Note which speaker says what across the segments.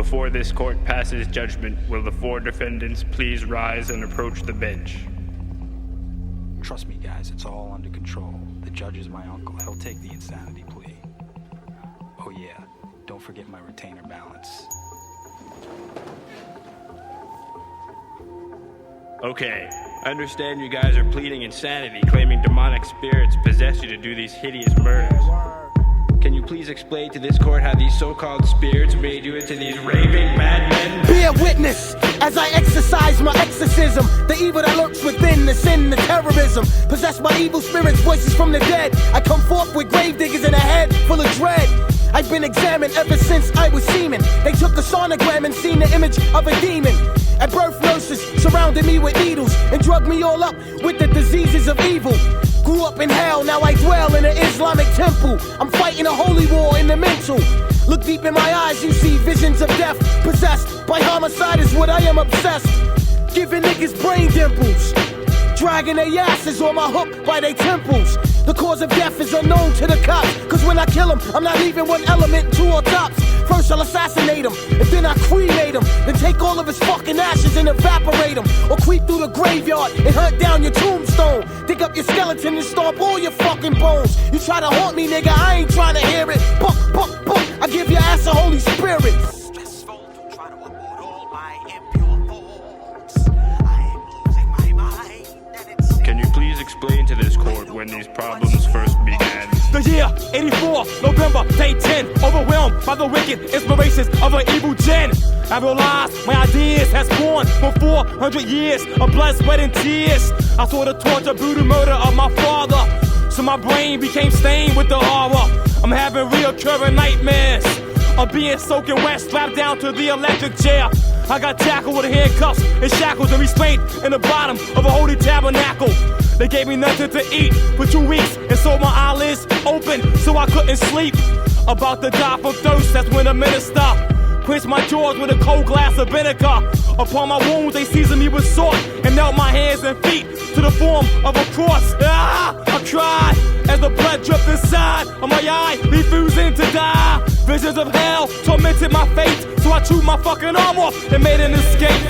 Speaker 1: Before this court passes judgment, will the four defendants please rise and approach the bench?
Speaker 2: Trust me, guys, it's all under control. The judge is my uncle. He'll take the insanity plea. Oh yeah, don't forget my retainer balance.
Speaker 1: Okay, I understand you guys are pleading insanity, claiming demonic spirits possess you to do these hideous murders. Can you please explain to this court how these so-called spirits made you into these raving madmen?
Speaker 3: Be a witness as I exercise my exorcism. The evil that lurks within, the sin, the terrorism. Possessed by evil spirits, voices from the dead. I come forth with grave diggers in a head full of dread. I've been examined ever since I was semen. They took a sonogram and seen the image of a demon. At birth, nurses surrounded me with needles and drugged me all up with the diseases of evil. Grew up in hell, now I dwell in an Islamic temple. I'm fighting a holy war in the mental. Look deep in my eyes, you see visions of death. Possessed by homicide is what I am obsessed. Giving niggas brain dimples. Dragging their asses on my hook by their temples. The cause of death is unknown to the cops. Cause when I kill them, I'm not leaving one element, two or tops. First I'll assassinate him, and then I cremate him. Then take all of his fucking ashes and evaporate him. Or creep through the graveyard and hunt down your tombstone. Dig up your skeleton and stomp all your fucking bones. You try to haunt me, nigga, I ain't trying to hear it. Buck, buck, buck, I give your ass a Holy Spirit.
Speaker 1: Can you please explain to this court when these problems first began?
Speaker 4: The year 84, November, day 10. Overwhelmed by the wicked inspirations of an evil gen. I realized my ideas has born for 400 years of blood, sweat, and tears. I saw the torture, brutal murder of my father. So my brain became stained with the horror. I'm having reoccurring nightmares of being soaking wet, strapped down to the electric chair. I got tackled with handcuffs and shackles and restraint in the bottom of a holy tabernacle. They gave me nothing to eat for 2 weeks and so my eyelids open so I couldn't sleep. About to die from thirst, that's when the minister quenched my jaws with a cold glass of vinegar. Upon my wounds they seasoned me with salt and knelt my hands and feet to the form of a cross. I cried as the blood dripped inside of my eye, refusing to die. Visions of hell tormented my fate, so I chewed my fucking arm off and made an escape.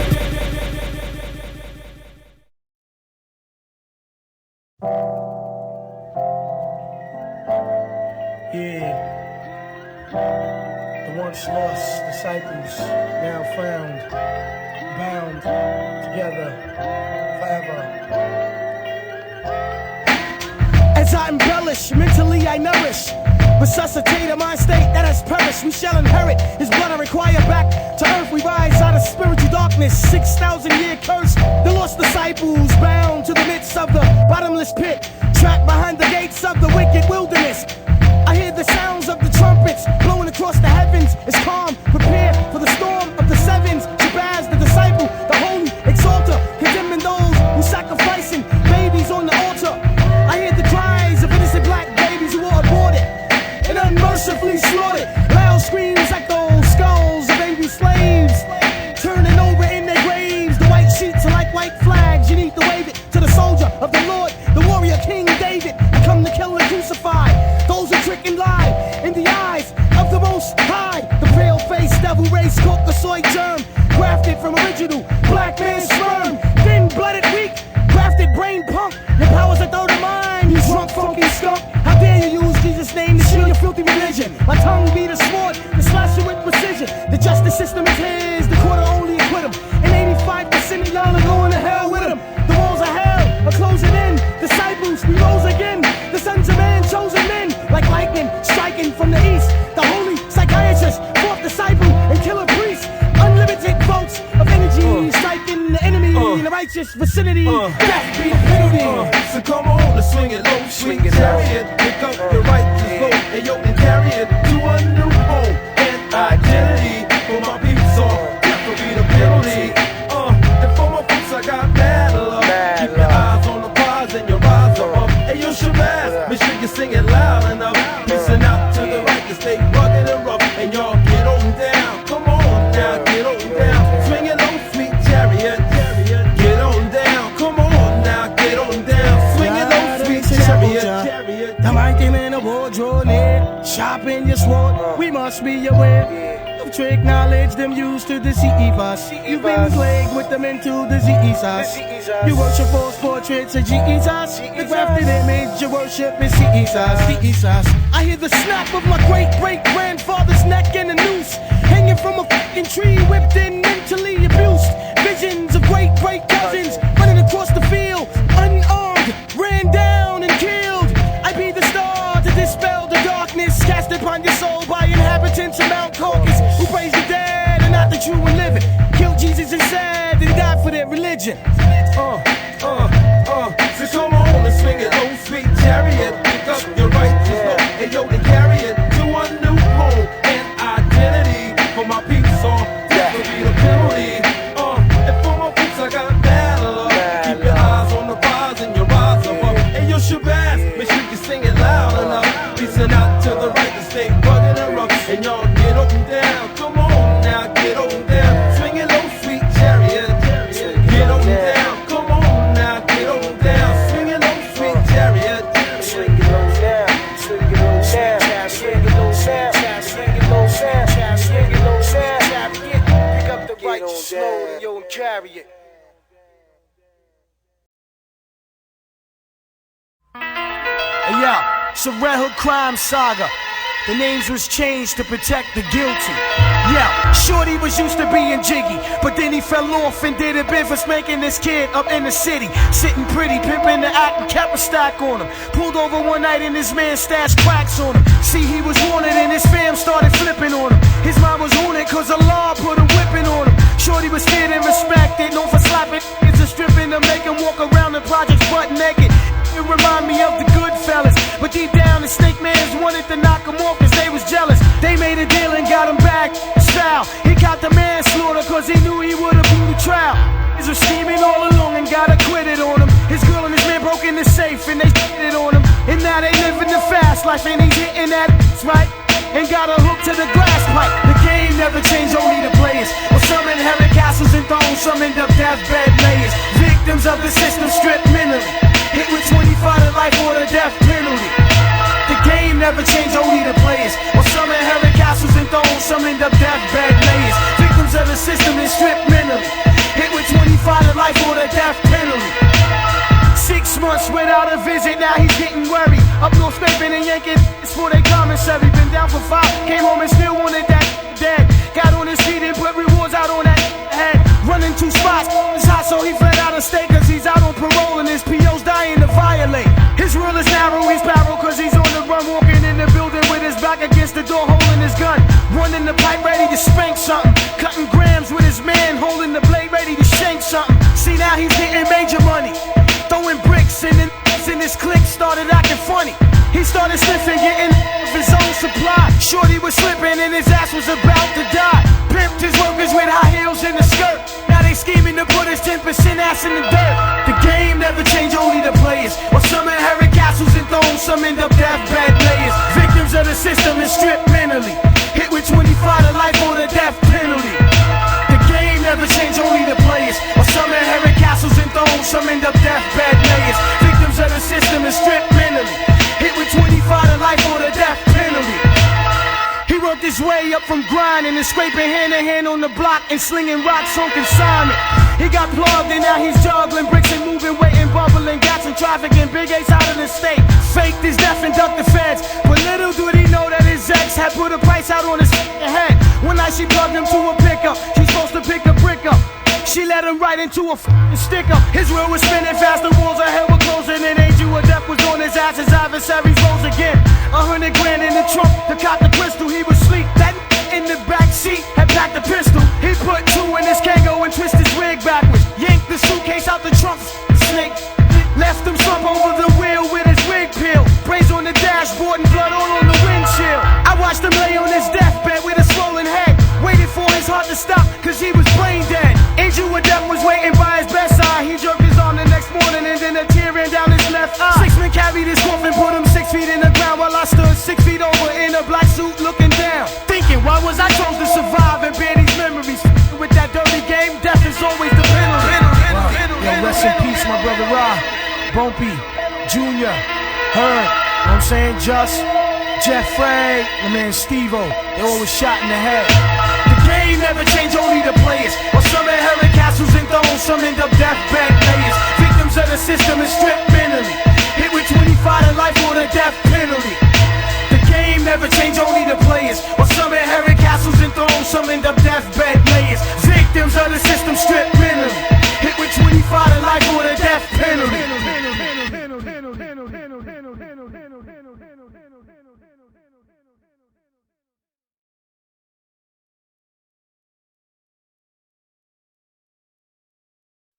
Speaker 5: Yeah. The once lost disciples, now found, bound together forever.
Speaker 3: As I embellish, mentally I nourish. Resuscitate a mind state that has perished. We shall inherit his blood and require back to earth. We rise out of spiritual darkness, 6,000-year curse. The lost disciples bound to the midst of the bottomless pit, trapped behind the gates of the wicked wilderness. I hear the sounds of the trumpets blowing across the heavens. It's calm, prepare for the storm of the sevens. Shabazz, the disciple, the holy exalter, condemning those who sacrificing babies on the altar. I hear the cries of innocent black babies who are aborted and unmercifully slaughtered. Loud screams echo, skulls of angry slaves turning over in their graves. The white sheets are like white flags. You need to wave it to the soldier of the Lord, the warrior King David. I come to kill and crucify those who trick and lie in the eyes of the Most High. The pale-faced devil race Caucasoid germ, grafted from original black man's sperm. Thin-blooded weak, grafted brain punk. Your powers are third of mine, you drunk funky skunk. How dare you use Jesus' name to shield your filthy religion? My tongue be the sword to slash you with precision. The justice system is his, the court will only acquit him. And 85% of y'all are going to hell with him. The walls of hell are closing in. Disciples, we rose again. The sons of man, chosen men, like lightning striking from the east. The holy psychiatrist, fourth disciple, and killer priest. Unlimited votes of energy, striking the enemy in the righteous vicinity. Death be the penalty.
Speaker 6: So come on, let's swing it low, sweet chariot. Pick up the righteous vote, and yo, and carry it to a new home and identity. For my peeps on, death will be the penalty. And for my folks, I got mad love. Keep your eyes on the prize and your rise up. Hey, yo, Shabazz, make sure you sing it loud enough. Listen out to the right, to stay rugged and rough. And y'all get on down, come on now, get on down. Swing it low, sweet chariot. Get on down, come on now, get on down. Swing it low, sweet chariot.
Speaker 3: The mighty man of war draw near, sharpen your sword. We must be aware of trick knowledge them used to deceive us. You've been plagued with them into the Jesus. You worship false portraits of Jesus. The grafted image you worship is Jesus. I hear the snap of my great-great-grandfather's neck in a noose, hanging from a fucking tree, whipped and mentally abused. Visions of great-great cousins running across the field, unarmed, ran down and killed. I be the star to dispel the darkness cast upon your soul by inhabitants of Mount Caucasus, who praise the dead and not the true and living. Killed Jesus and said that he died for their religion.
Speaker 6: So come on and swing it, oh sweet chariot. Pick up your righteous load and yo, and carry it to a new home and identity. For my peace song, that will be the penalty. And for my folks, I got battle up. Keep your eyes on the prize and your rise above. And your Shabazz, make sure you sing it loud enough. Peacing out to the right, the state rugged and rough. And y'all get up and down. Come on now, get up and down. Swing it low, sweet chariot. Get up and down. Come on now, get up and down. Swing it low, sweet chariot.
Speaker 3: Swing it low down, swing it low down, swing it low down, swing it low down, swing it low down. Pick up the right slow and yo and carry it. Hey yo, it's a Red Hood crime saga. The names was changed to protect the guilty. Yeah, Shorty was used to being jiggy, but then he fell off and did a bid for spanking this kid up in the city. Sitting pretty, pimping the act and kept a stack on him. Pulled over one night and his man stashed cracks on him. See, he was wanted and his fam started flipping on him. His mom was on it cause the law put a whipping on him. Shorty was feared and respected, known for slapping kids and stripping to make him walk around the projects butt naked. It remind me of the good fellas, but deep down the snake mans wanted to knock him off cause they was jealous. They made a deal and got him back. Style, he got the manslaughter cause he knew he would've blew the trial. He was scheming all along and got acquitted on him. His girl and his man broke in the safe and they cheated on him. And now they living the fast life and he's hitting that right. And got a hook to the glass pipe. The game never changed, only the players. Well, some inherit castles and thrones, some end up deathbed layers. Victims of the system stripped mentally, hit with 25 to life or the death penalty. The game never changed, only the players. Well, some inherit castles and thrones, some end up deathbed layers. Victims of the system and stripped mentally, hit with 25 to life or the death penalty. 6 months without a visit, now he's getting worried. Up north scraping and yanking, it's for their commissary. Been down for 5, came home and still wanted that dead. Got on his feet and put rewards out on that head. Running 2 spots, it's hot so he fled out of state cause he's out on parole and his PO's dying to violate. His rule is narrow, he's barrel cause he's on the run. Walking in the building with his back against the door holding his gun. Running the pipe ready to spank something. Cutting grams with his man holding the blade ready to shank something. See now he's getting major money. Throwing bricks and then in his clique started acting funny. He started sniffing, getting of his own supply. Shorty was slipping and his ass was about to die. Pimped his workers with high heels in the skirt. Now they scheming to put his 10% ass in the dirt. The game never changed, only the players. Well, some inherit castles and thrones, some end up deathbed layers. Victims of the system and stripped mentally, hit with 25 to life or the death penalty. The game never changed, only the players. Well, some inherit castles and thrones, some end up deathbed layers. Victims of the system and stripped mentally, hit with 25 to life or the death penalty. He worked his way up from grinding and scraping hand to hand on the block and slinging rocks on consignment. He got plugged and now he's juggling bricks and moving weight and bubbling gas and trafficking big A's out of the state. Faked his death and ducked the feds, but little did he know that his ex had put a price out on his head. One night she plugged him to a pickup, she's supposed to pick a brick up. She let him right into a stick-up. His wheel was spinning fast, the walls of hell were closing. An angel of death was on his ass, his adversaries rose again. 100 grand in the trunk to cop the pistol, he was asleep. That in the back seat had packed the pistol. He put 2 in his Kango and twist his wig backwards. Yanked the suitcase out the trunk, snake. Left him slump over the wheel with his wig peeled. Brains on the dashboard and blood all on the windshield. I watched him lay on his deathbed with a swollen head. Waited for his heart to stop, cause he was brain dead. Angel of death was waiting by his bedside. He jerked his arm the next morning and then a tear ran down his left eye. 6 men carried his coffin, put him 6 feet in the ground while I stood 6 feet over in a black suit looking down. Thinking, why was I chose to survive and bear these memories? With that dirty game, death is always the penalty. Yo, rest in peace, my brother Ra, Bumpy, Junior, Herb, you know what I'm saying, Just, Jeff Frey, my man Steve-O, they all was shot in the head.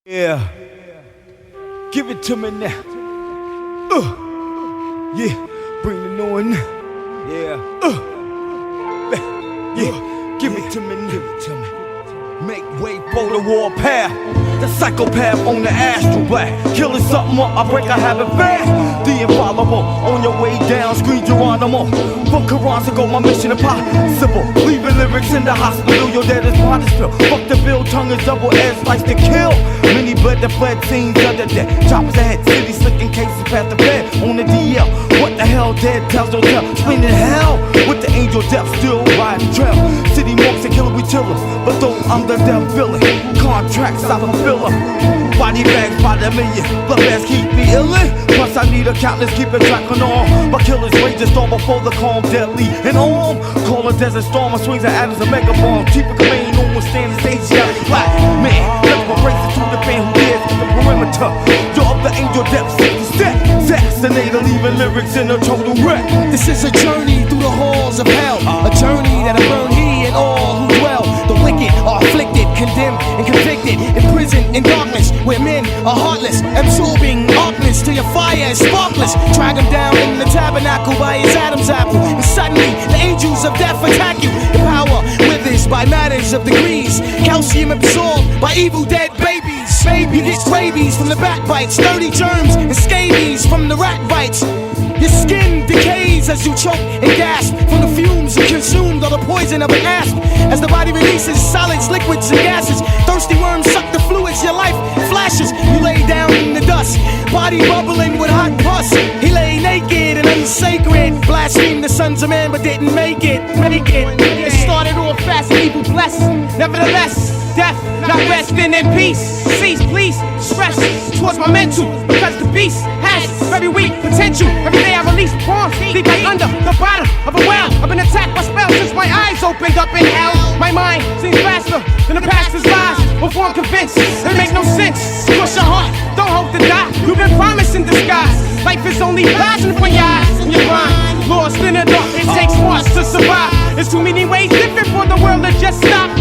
Speaker 4: Yeah, give it to me now. Yeah, bring the new one. Yeah, yeah, give it to me, give it to me. Make way for the warpath. The psychopath on the astral black. Killing something up, I break a habit fast. The infallible, on your way down, screen Geronimo. From Quran to go, my mission impossible. Leaving lyrics in the hospital, your dead is body spill. Fuck the bill, tongue is double-edged, slice to kill. Many bled the fled scenes under dead. Choppers ahead, city slicking cases past the bed. On the DL, what the hell, dead tells don't tell. Explaining hell, with the angel death still riding trail. City monks and killer, we chillin'. But though I'm the death villain, contracts I fulfill 'em. Body bags by the million, blood bags keep me illin'. Plus I need a countless, keeping track on all. My killers rage a storm before the calm, deadly and arm. Call a desert storm, I swings at atoms and mega bomb. Keep a command, no one standing stage, yeah, black man. Let's my braces to the fan who dares the perimeter. You're up the angel depth, step, assassinator, leaving lyrics in a total wreck.
Speaker 3: This is a journey through the halls of hell, a journey that'll burn he and all who dwell. The wicked are afflicted, condemned and convicted, imprisoned in darkness, where men are heartless, absorbing darkness till your fire is sparkless. Drag him down in the tabernacle by his Adam's apple, and suddenly the angels of death attack you. The power withers by matters of degrees, calcium absorbed by evil dead babies. You get rabies from the backbites, dirty germs and scabies from the rat bites. Your skin decays as you choke and gasp from the fumes you consumed or the poison of an asp. As the body releases solids, liquids, and gases, thirsty worms suck the fluids, your life flashes. You lay down in the dust, body bubbling with hot pus. He lay naked and unsacred, blasphemed the sons of man but didn't make it. It started off fast and evil blessed. Nevertheless, death not resting in peace. Cease, please, stress towards my mental, because the beast has very weak potential. Every day I release pawns, deep like under the bottom of a well. I've been attacked by spells since my eyes opened up in hell. My mind seems faster than the pastor's lies. Before I'm convinced, it makes no sense. Cross your heart, don't hope to die. You've been promised in disguise. Life is only flashing from your eyes and your mind. Lost in the dark, it takes months to survive. There's too many ways different for the world to just stop.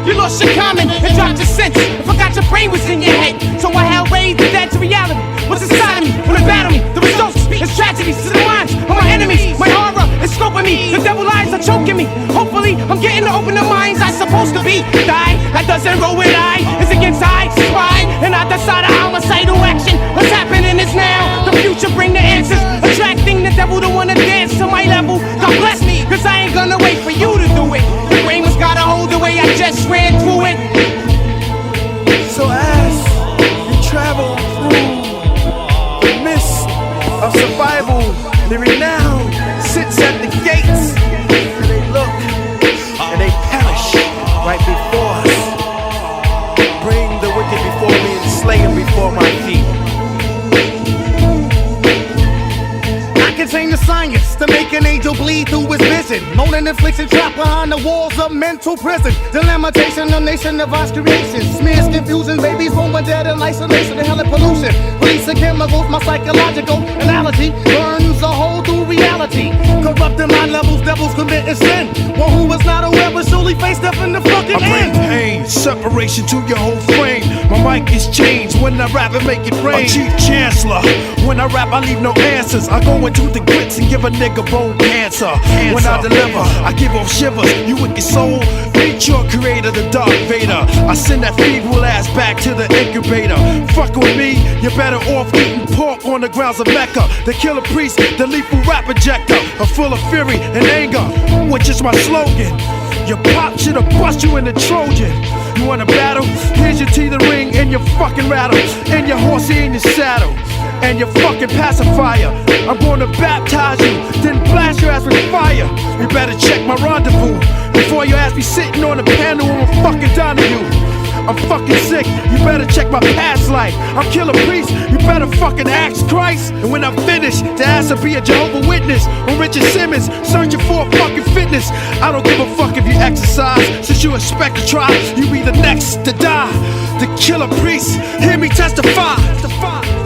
Speaker 3: You lost your common and dropped your sense, and forgot your brain was in your head. So I held raised the dead to reality. What's inside of me when they battle me? The results is tragedies to the minds of my enemies. My horror is scoping me. The devil eyes are choking me. Hopefully I'm getting to open the minds I'm supposed to be. Die, that doesn't roll with I. It's against I, spine, and I decide a homicidal action. What's happening is now. The future bring the answers. Attracting the devil to wanna dance to my level. God bless me, cause I ain't gonna wait for you to do it. The brain was gotta hold the way I just ran through it.
Speaker 6: So as you travel through the mist of survival, the renown sits at the gates, and they look and they perish right before us. Bring the wicked before me and slay them before my feet. Contain the science to make an angel bleed through his vision. Known an affliction trapped behind the walls of mental prison. The lamentation of nation of God's creation. Smears confusion, babies born dead in isolation and hell and pollution. Releasing chemicals, my psychological analogy burns a hole through reality. Corrupting mind levels, devils committing sin. One who was not aware but surely face death in the fucking
Speaker 7: I bring
Speaker 6: end.
Speaker 7: pain, separation to your whole frame. My mic is changed when I rap and make it rain. A chief chancellor, when I rap I leave no answers. I go into the grits and give a nigga bone cancer. When I deliver, I give off shivers. You wicked soul, meet your creator, the Darth Vader. I send that feeble ass back to the incubator. Fuck with me, you're better off eating pork on the grounds of Mecca. The killer priest, the lethal rap ejector, are full of fury and anger, which is my slogan. Your pop should've bust you in the Trojan. You wanna battle? Here's your teeth ring and your fucking rattle, and your horsey in your saddle, and your fucking pacifier. I'm gonna baptize you, then blast your ass with fire. You better check my rendezvous before your ass be sitting on the panel and I'm fucking down to you. I'm fucking sick, you better check my past life. I'm Killer Priest, you better fucking ask Christ. And when I'm finished, the ass will be a Jehovah's Witness or Richard Simmons, searching for fucking fitness. I don't give a fuck if you exercise, since you expect to try, you be the next to die. The Killer Priest, hear me testify.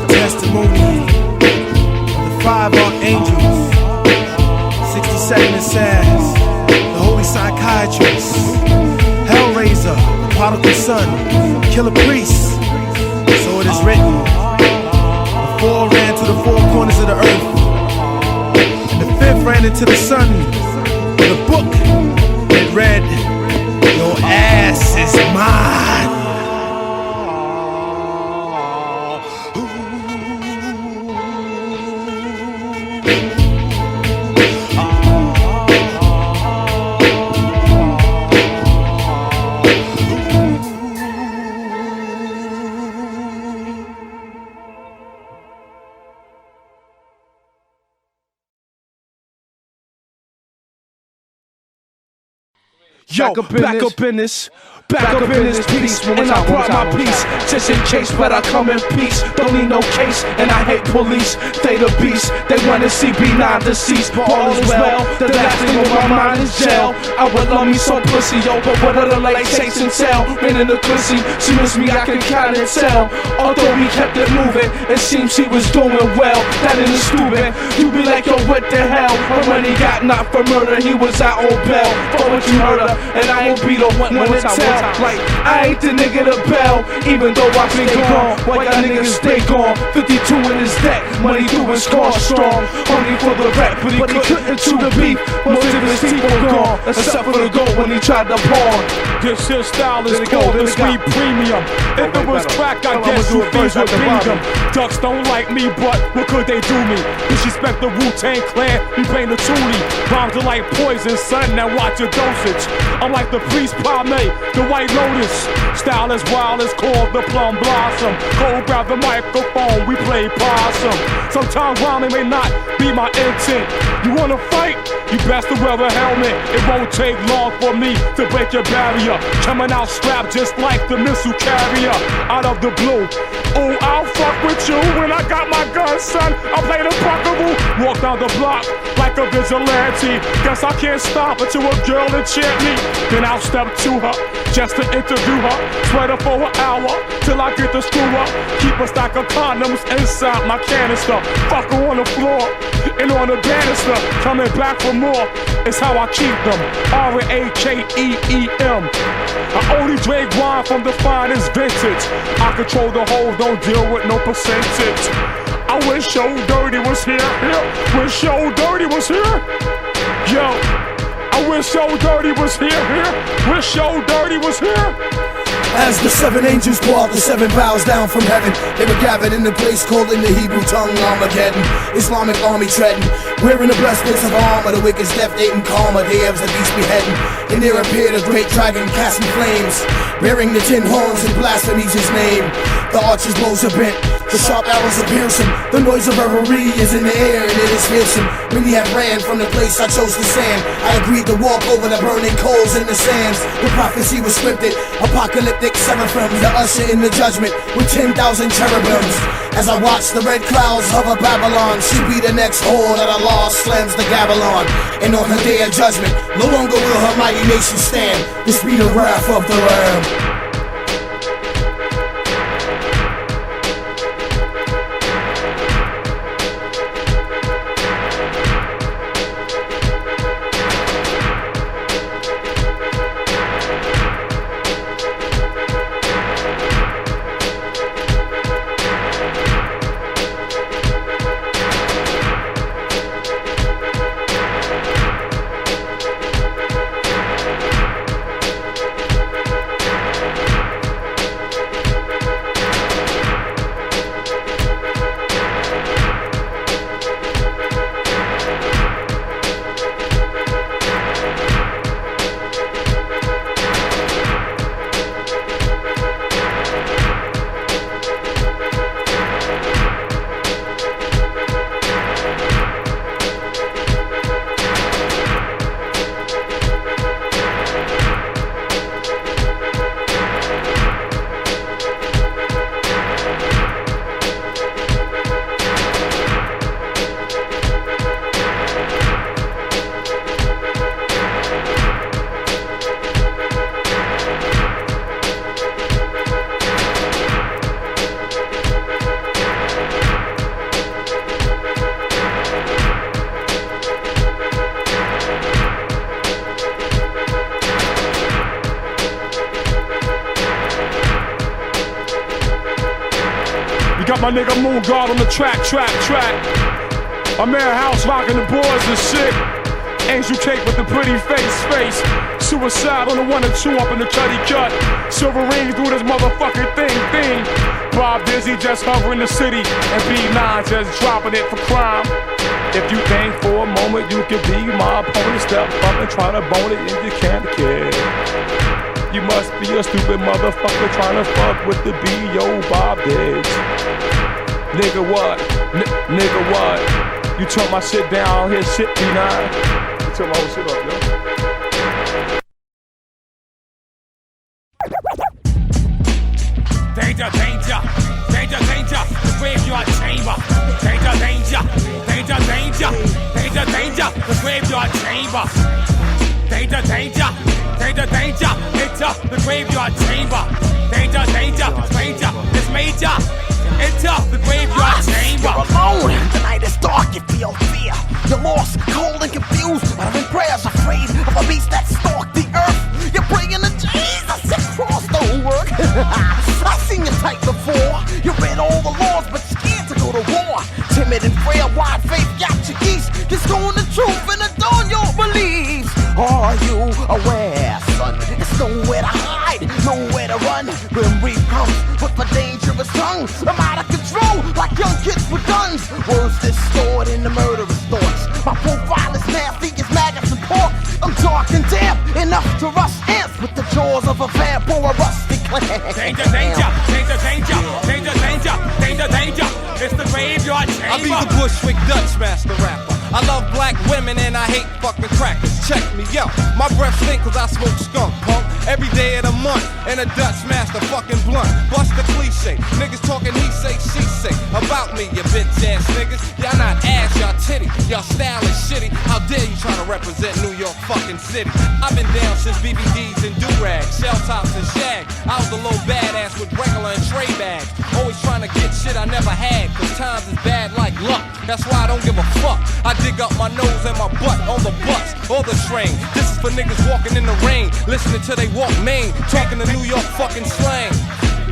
Speaker 6: Testimony of the 5 archangels, 67 assassins, the holy psychiatrist, Hellraiser, Prodigal Son, Killer Priest,
Speaker 7: written. The 4 ran to the 4 corners of the earth, and the 5th ran into the sun. The book, it read, "Your ass is mine." Yo, back up in this piece, and I brought my peace, just in case, but I come in peace. Don't need no case, and I hate police. They the beast, they wanna see B9 deceased, but all is well. The last thing on my mind is jail. I would love me some pussy, yo, but what are the late takes and tell? Ran in the pussy, she missed me, I can count and tell. Although we kept it moving, it seems she was doing well. That is stupid. You be like, yo, what the hell? And when he got knocked for murder, he was out on bail. For what you heard her, and I ain't be the one to tell. Like, I ain't the nigga to bail, even though I stay gone. Why y'all niggas stay gone? 52 in his deck, money through his car strong. Only for the rap, but he couldn't chew the beef. Most of his teeth were gone, except for the gold when he tried to pawn.
Speaker 4: This here style is called the sweet premium. If it was crack, I guess you things would beat them. Ducks don't like me, but what could they do me? Disrespect the Wu-Tang Clan, we bring the Toonie. Rhymes are like poison, son, now watch your dosage. I'm like the priest Pomade, the White Lotus. Style as wild as called the Plum Blossom. Go grab the microphone, we play possum. Sometimes rhyming may not be my intent. You wanna fight? You best to wear a helmet. It won't take long for me to break your barrier. Coming out strapped just like the missile carrier. Out of the blue, oh, I'll fuck with you when I got my gun, son. I play the buckaroo, walk down the block like a vigilante. Guess I can't stop until a girl enchant me. Then I'll step to her just to interview her. Sweat her for an hour till I get the screw up. Keep a stack of condoms inside my canister. Fuck her on the floor and on the banister. Coming back for more is how I keep them. RAKEEM. I only drink wine from the finest vintage. I control the whole, don't deal with no percentage. I wish Yo Dirty was here. Wish Yo Dirty was here. Yo, I wish Yo Dirty was here. Wish Yo Dirty was here.
Speaker 3: As the 7 angels pour out the 7 bows down from heaven, they were gathered in a place called in the Hebrew tongue Armageddon. Islamic army treading, wearing the breastplates of armor. The wicked's death, Dayton calmer, they as the beast beheading. And there appeared a great dragon casting flames, bearing the 10 horns and blasphemies his name. The archer's bows are bent, the sharp arrows are piercing. The noise of revelry is in the air and it is fearsome. When he had ran from the place I chose to stand, I agreed to walk over the burning coals in the sands. The prophecy was scripted, apocalyptic seraphim, the usher in the judgment with 10,000 cherubims. As I watch the red clouds hover Babylon, she be the next whore that Allah slams the gavel on. And on her day of judgment, no longer will her mighty nation stand. This be the wrath of the Lamb.
Speaker 4: Got my nigga Moon Guard on the track. My man House rocking the boards and shit. Angel Cake with the pretty face. Suicide on the 1 and 2 up in the Cuddy Cut. Silver Ring do this motherfucking thing. Bob Dizzy just hovering the city, and B9 just dropping it for crime. If you think for a moment you can be my opponent, step up and try to bone it and you can't kid. You must be a stupid motherfucker trying to fuck with the B.O. Bob Diggs. Nigga what? Nigga what? You took my shit down here, shit B9. You took my whole shit up, yo. Danger, danger, danger, danger, the graveyard chamber. Danger, danger, danger, danger, danger, danger, the graveyard chamber. Danger, danger, danger, danger, enter the graveyard chamber. Danger, danger, danger, it's major. Enter the graveyard chamber.
Speaker 8: You're alone, the night is dark, you feel fear. You're lost, cold and confused, but I'm in prayers, afraid of a beast that stalked the earth. You're praying to Jesus, your cross don't work. I've seen your type before. You read all the laws, but scared to go to war. Timid and frail, wide faith got you geese. Just going the truth and adorn your beliefs. Are you aware, son? There's nowhere to hide, nowhere to run. Grim Reap comes with a dangerous tongue. I'm out of control, like young kids with guns. Words distorted in the murderous thoughts. My profile is nasty as maggots and pork. I'm dark and damp, enough to rust ants with the jaws of a vamp or a rusty clan.
Speaker 4: Danger, danger, danger, danger, danger, danger, danger, danger. It's the graveyard chamber.
Speaker 9: I be the Bushwick Dutch master rapper. I love black women and I hate fucking crackers. Check me out. My breath stink cause I smoke skunk, punk. Every day of the month. And a Dutch master fucking blunt. Bust the cliche. Niggas talking he say, she say. About me, you bitch ass niggas. Y'all not ass, y'all titty. Y'all style is shitty. How dare you try to represent New York fucking city? I've been down since BBDs and do-rags. Shell tops and shag. I was a little badass with regular and tray bags. Always trying to get shit I never had. Cause times is bad like luck. That's why I don't give a fuck. I dig up my nose and my butt on the bus or the train. This is for niggas walking in the rain, listening till they walk Maine, talking to New York fucking slang.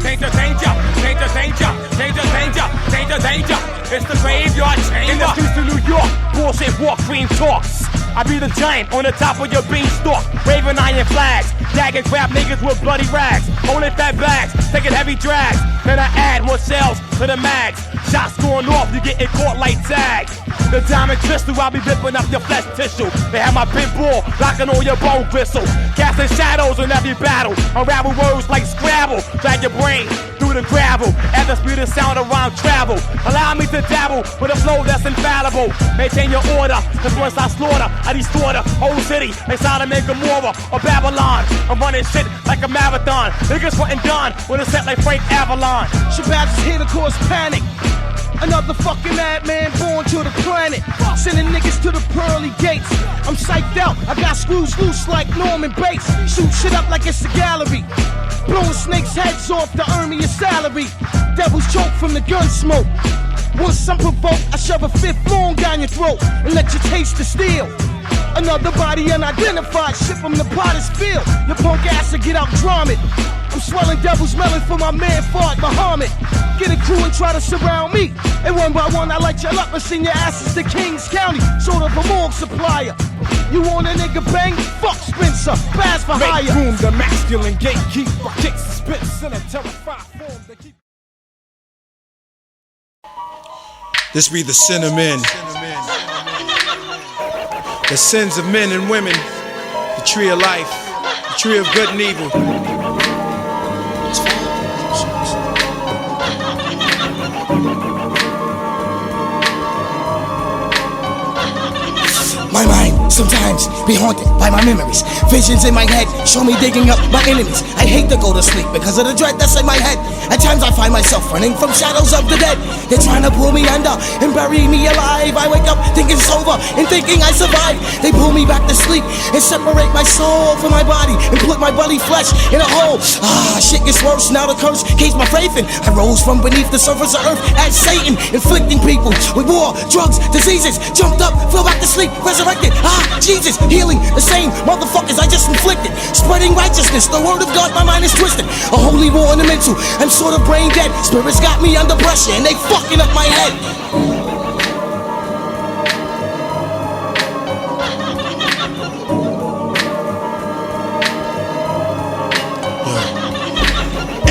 Speaker 4: Danger, danger, danger, danger, danger, danger, danger, danger. It's the graveyard chamber. In the streets of New York, bullshit walk, cream talks. I be the giant on the top of your beanstalk, waving iron flags, dagging crap niggas with bloody rags, holding fat bags, taking heavy drags. Then I add more shells to the mags. Shots going off, you getting caught like tag. The diamond crystal, I'll be ripping up your flesh tissue. They have my big ball, rocking on your bone gristle. Casting shadows in every battle, unravel words like Scrabble. Drag your brain through the gravel, at the speed of sound around travel. Allow me to dabble with a flow that's infallible. Maintain your order, cause once I slaughter, I distort a whole city like Sodom and Gomorrah or Babylon. I'm running shit like a marathon. Niggas wanting done with a set like Frank Avalon.
Speaker 3: Shabazz is here to cause panic. Another fucking madman born to the planet, sending niggas to the pearly gates. I'm psyched out, I got screws loose like Norman Bates. Shoot shit up like it's a gallery, blowing snakes' heads off to earn me a salary. Devils choke from the gun smoke. Once I'm provoked, I shove a fifth long down your throat and let you taste the steel. Another body unidentified, ship from the potter's field. Your punk ass will get out drum it. I'm swelling devils melon for my man Fard Muhammad. Get a crew and try to surround me. And one by one I light y'all up and send your asses to Kings County, sort of a morgue supplier. You want a nigga bang? Fuck Spencer, Baz for hire.
Speaker 4: Make room, the masculine gatekeeper kicks the spits in a terrified form. They keep.
Speaker 10: This be the sin of men, the sins of men and women, the tree of life, the tree of good and evil.
Speaker 8: My mind sometimes be haunted by my memories. Visions in my head show me digging up my enemies. I hate to go to sleep because of the dread that's in my head. At times I find myself running from shadows of the dead. They're trying to pull me under and bury me alive. I wake up thinking it's over and thinking I survived. They pull me back to sleep and separate my soul from my body and put my bloody flesh in a hole. Shit gets worse now. The curse case my faith in. I rose from beneath the surface of earth as Satan, inflicting people with war, drugs, diseases. Jumped up, fell back to sleep, resurrected. Jesus, healing the same motherfuckers I just inflicted. Spreading righteousness, the word of God, my mind is twisted. A holy
Speaker 3: holy war in the mental. I'm sort of brain dead. Spirits got me under pressure and they fucking up my head.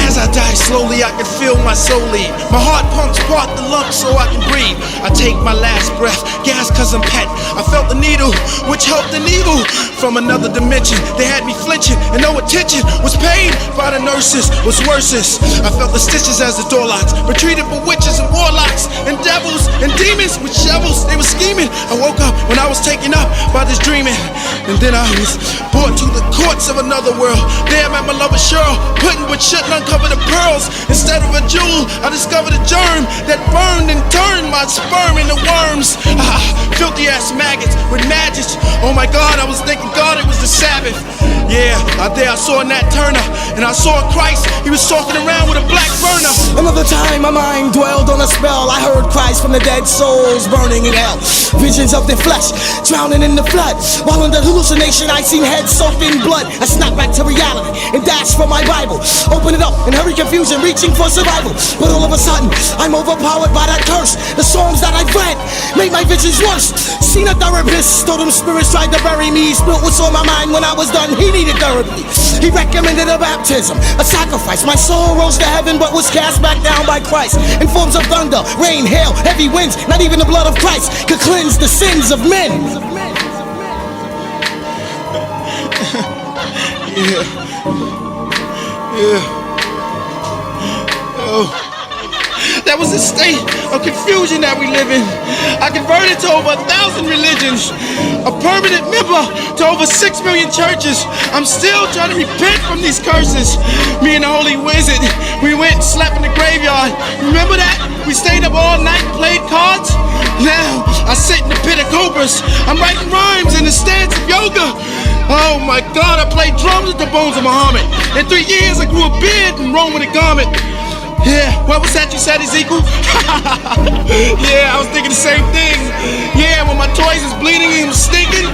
Speaker 7: As I die slowly, I can feel my soul leave. My heart pumps part the lungs so I can breathe. I take my last breath, gas cause I'm pet. I felt the needle, which helped an evil from another dimension. They had me flinching and no attention was paid by the nurses. Was worses. I felt the stitches as the door locks, retreated for witches and warlocks and devils and demons with shovels. They were scheming. I woke up when I was taken up by this dreaming, and then I was brought to the courts of another world. There met my lover Cheryl, putting what shouldn't uncover the pearls. Instead of a jewel, I discovered a germ that burned and turned my sperm into worms. Filthy ass maggots with magic. Oh my God, I was thinking God, it was the Sabbath. Yeah, out there I saw Nat Turner, and I saw Christ. He was talking around with a black burner.
Speaker 3: Another time my mind dwelled on a spell. I heard cries from the dead souls burning in hell. Visions of their flesh drowning in the flood. While in the hallucination I seen heads soaked in blood. I snapped back to reality and dashed for my Bible. Open it up and hurry confusion, reaching for survival. But all of a sudden I'm overpowered by that curse. The songs that I've read made my visions worse. Seen a therapist, told him spirits tried to bury me. Spilt what's on my mind when I was done. He needed therapy. He recommended a baptism, a sacrifice. My soul rose to heaven but was cast back down by Christ. In forms of thunder, rain, hail, heavy winds. Not even the blood of Christ could cleanse the sins of men.
Speaker 7: That was a state of confusion that we live in. I converted to over 1,000 religions, a permanent member to over 6 million churches. I'm still trying to repent from these curses. Me and the Holy Wizard, we went and slept in the graveyard. Remember that? We stayed up all night and played cards. Now I sit in the pit of cobras. I'm writing rhymes in the stance of yoga. Oh my God, I played drums with the bones of Muhammad. In 3 years I grew a beard and roamed with a garment. Yeah, what was that you said, Ezekiel? Yeah, I was thinking the same thing. Yeah, when my toys was bleeding and was stinking.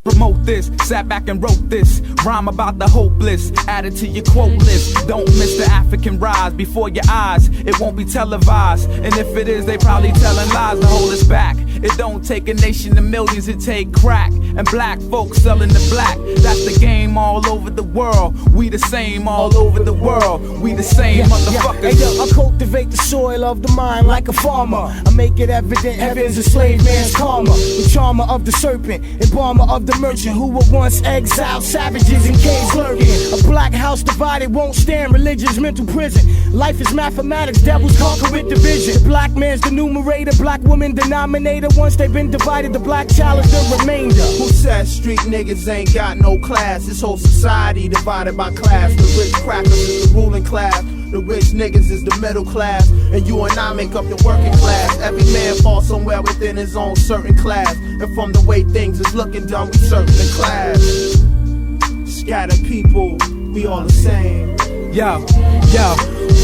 Speaker 11: Promote this, sat back and wrote this rhyme about the hopeless, added to your quote list. Don't miss the African rise before your eyes. It won't be televised, and if it is, they probably telling lies to hold us back. It don't take a nation of millions, it take crack and black folks selling the black. That's the game all over the world. We the same all over the world. We the same motherfuckers.
Speaker 3: Hey yo, I cultivate the soil of the mind like a farmer. I make it evident heaven's a slave man's karma. The charmer of the serpent, embalmer of the merchant who were once exiled savages in caves lurking. A black house divided won't stand religion's mental prison. Life is mathematics, devils conquer with division. The black man's the numerator, black woman denominator. Once they've been divided, the black child is the remainder.
Speaker 6: Who said street niggas ain't got no class? This whole society divided by class. The rich crackers is the ruling class. The rich niggas is the middle class. And you and I make up the working class. Every man falls somewhere within his own certain class. And from the way things is looking done, we certain the class. Scattered people, we all the same.
Speaker 11: Yo,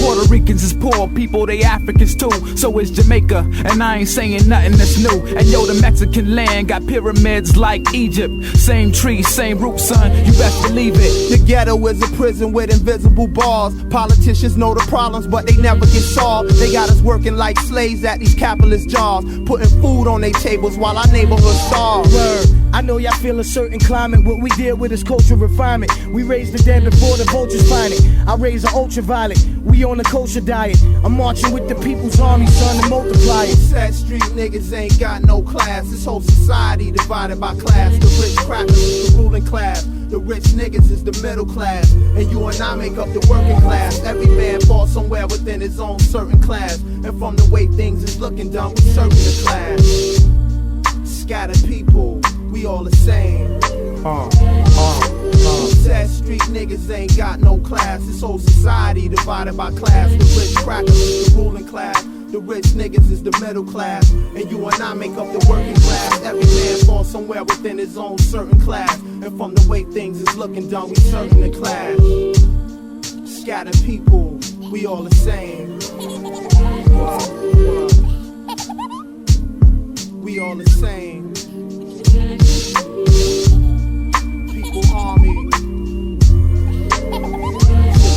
Speaker 11: Puerto Ricans is poor people, they Africans too. So is Jamaica, and I ain't saying nothing that's new. And yo, the Mexican land got pyramids like Egypt. Same tree, same root, son, you best believe it.
Speaker 6: The ghetto is a prison with invisible bars. Politicians know the problems, but they never get solved. They got us working like slaves at these capitalist jobs, putting food on their tables while our neighborhoods starve. Word.
Speaker 3: I know y'all feel a certain climate. What we deal with is cultural refinement. We raise the dead before the vultures find it. I raise an ultraviolet. We on a kosher diet. I'm marching with the people's army, son, to multiply it.
Speaker 6: Sad street niggas ain't got no class. This whole society divided by class. The rich crackers is the ruling class. The rich niggas is the middle class. And you and I make up the working class. Every man falls somewhere within his own certain class. And from the way things is looking done, we serving the class. Scattered people, we all the same. Sad street niggas ain't got no class. This whole society divided by class. The rich crackers is the ruling class. The rich niggas is the middle class. And you and I make up the working class. Every man falls somewhere within his own certain class. And from the way things is looking done, we serving the class. Scattered people, we all the same. We all the same. People army.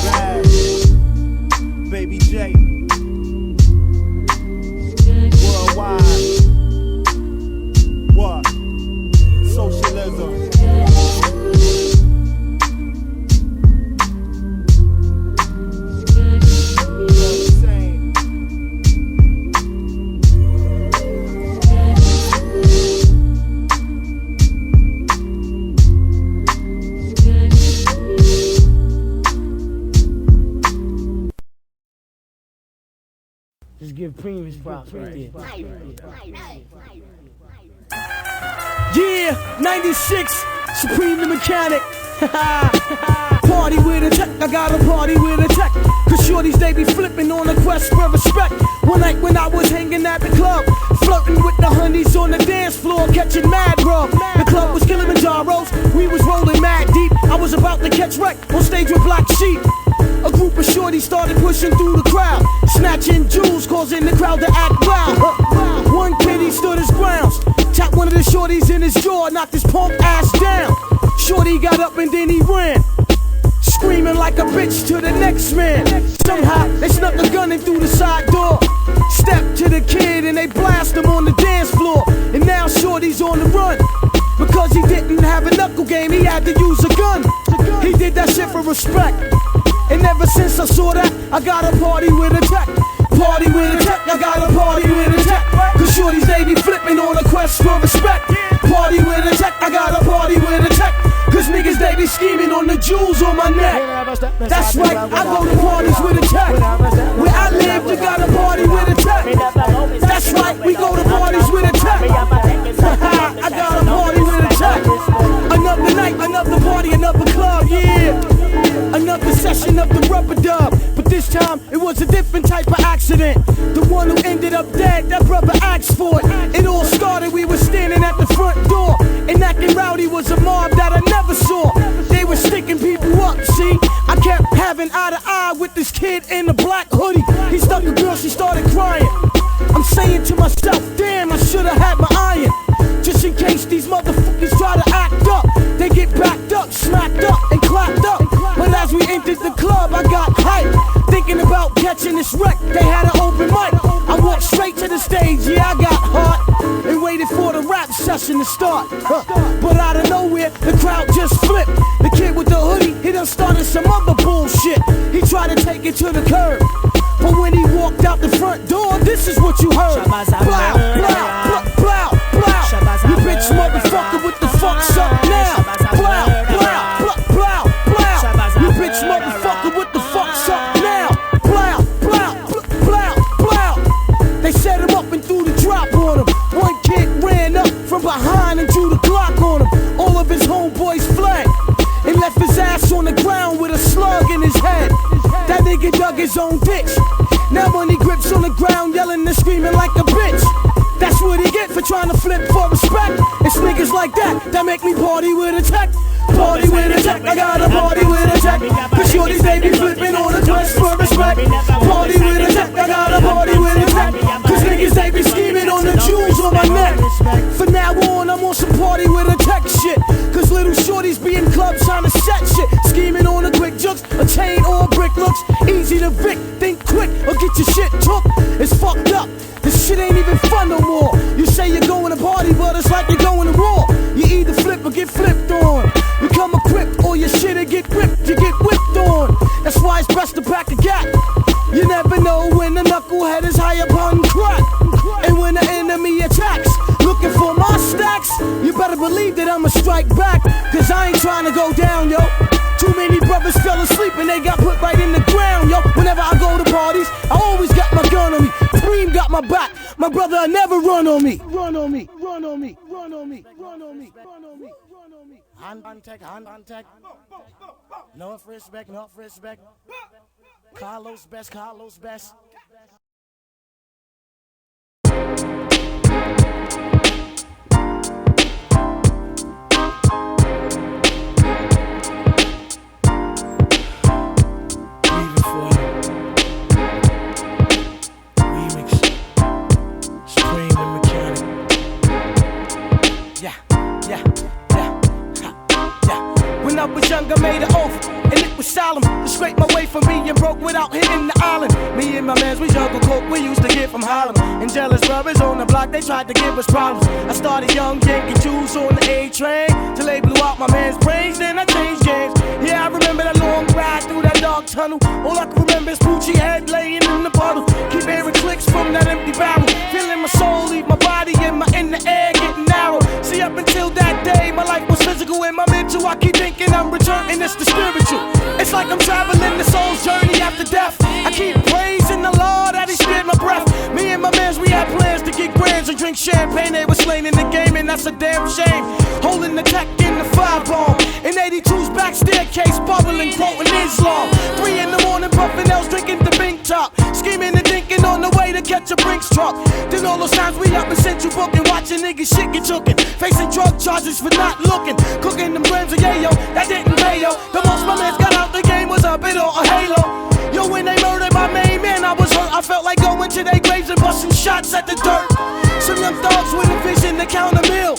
Speaker 6: Bad. Baby J. Worldwide. What? Socialism.
Speaker 3: Just give previous props right there. Yeah, 96, Supreme the Mechanic. Party with a tech, I got a party with a tech. Cause shorties they be flipping on a quest for respect. One night when I was hanging at the club, flirting with the honeys on the dance floor, catching mad rub. The club was Kilimanjaro's, we was rolling mad deep. I was about to catch wreck on stage with Black Sheep. A group of shorties started pushing through the crowd, snatching jewels, causing the crowd to act wild. One kid, he stood his grounds, tapped one of the shorties in his jaw, knocked his punk ass down. Shorty got up and then he ran, screaming like a bitch to the next man. Somehow they snuck a gun in through the side door, stepped to the kid and they blast him on the dance floor. And now shorty's on the run, because he didn't have a knuckle game, he had to use a gun. He did that shit for respect. And ever since I saw that, I got a party with a tech. Party with a tech, I got a party with a tech. Cause shorties they be flipping on a quest for respect. Party with a tech, I got a party with a tech. Cause niggas they be scheming on the jewels on my neck. That's right, I go to parties with a tech. Where I live, you got a party with a tech. That's right, we go to parties with a tech. I got a party with a tech. Another night, another party, another club, yeah. Another session of the rubber dub. But this time, it was a different type of accident. The one who ended up dead, that brother asked for it. It all started, we were standing at the front door, and acting rowdy was a mob that I never saw. They were sticking people up, see? I kept having eye to eye with this kid in the black hoodie. He stuck a girl, she started crying. I'm saying to myself, damn, I should've had my iron. Just in case these motherfuckers try to act up, they get backed up, smacked up, and clapped up. But as we entered the club, I got hyped, thinking about catching this wreck. They had an open mic. I walked straight to the stage, yeah, I got hot, and waited for the rap session to start. But out of nowhere, the crowd just flipped. The kid with the hoodie, he done started some other bullshit. He tried to take it to the curb, but when he walked out the front door, this is what you heard. Blow, blow, blow, blow, blow. You bitch motherfucker, what the fuck's up now? Blow, blow, blow, blow, blow. You bitch motherfucker, what the fuck's up now? Blow, blow, blow, blow, blow. They set him up and threw the drop on him. One kid ran up from behind and drew the Glock on him. All of his homeboys fled and left his ass on the ground with a slug in his head. That nigga dug his own ditch. Now when he grips on the ground, yelling and screaming like a bitch. That's what he get for trying to flip for respect. It's niggas like that make me party with a tech. Party with a tech, I got a party with a tech. Cause shorties they be flipping on a quest for respect. Party with a tech, I got a party with a tech. Cause niggas they be scheming on the jewels on my neck. From now on, I'm on some party with a tech shit. Cause little shorties be in clubs trying to set shit. Scheming on a quick jukes, a chain or a brick looks easy to vic. Think quick or get your shit took. It's fucked up. This shit ain't even fun no more. You say you're going to party, but it's like you're going to war. You either better believe that I'ma strike back, cause I ain't trying to go down, yo. Too many brothers fell asleep and they got put right in the ground, yo. Whenever I go to parties, I always got my gun on me. Cream got my back, my brother never run on me. Run on me, run on me, run on me, run on me, run on me, run on me. Hand contact. No respect. Carlos best. When I was young, I made an oath, and it was solemn to scrape my way from being broke without hitting the island. Me and my mans, we juggle coke, we used to get from Harlem. And jealous brothers on the block, they tried to give us problems. I started young, yanking Jews on the A train till they blew out my man's brains. Then I changed games. Yeah, I remember that long ride through that dark tunnel. All I can remember is Poochie head laying in the puddle. Keep hearing clicks from that empty barrel, feeling my soul leave my body in the air getting narrow. See, up until that day, my life was physical and my mental. I keep thinking I'm returning, it's the spiritual. It's like I'm traveling the soul's journey after death. I keep praising the Lord that He spared my breath. Me and my mans, we had plans to get grands and drink champagne. They were slain in the game, and that's a damn shame. Holding the tech in the 5-bomb. In 82's back staircase, bubbling, quoting Islam. 3 in the morning, puffing L's, drinking the Bink Top. Scheming and thinking on the way to catch a Brinks truck. Then all those times we up in Central Booking, watching niggas shit get jookin'. Facing drug charges for not looking. Cooking them grams of yayo, that didn't pay, yo. The most my mans got out the game was a bit or a halo. Yo, when they murdered my main man, I was hurt. I felt like going to their graves and busting shots at the dirt. Some young thugs with a vision to count a meal.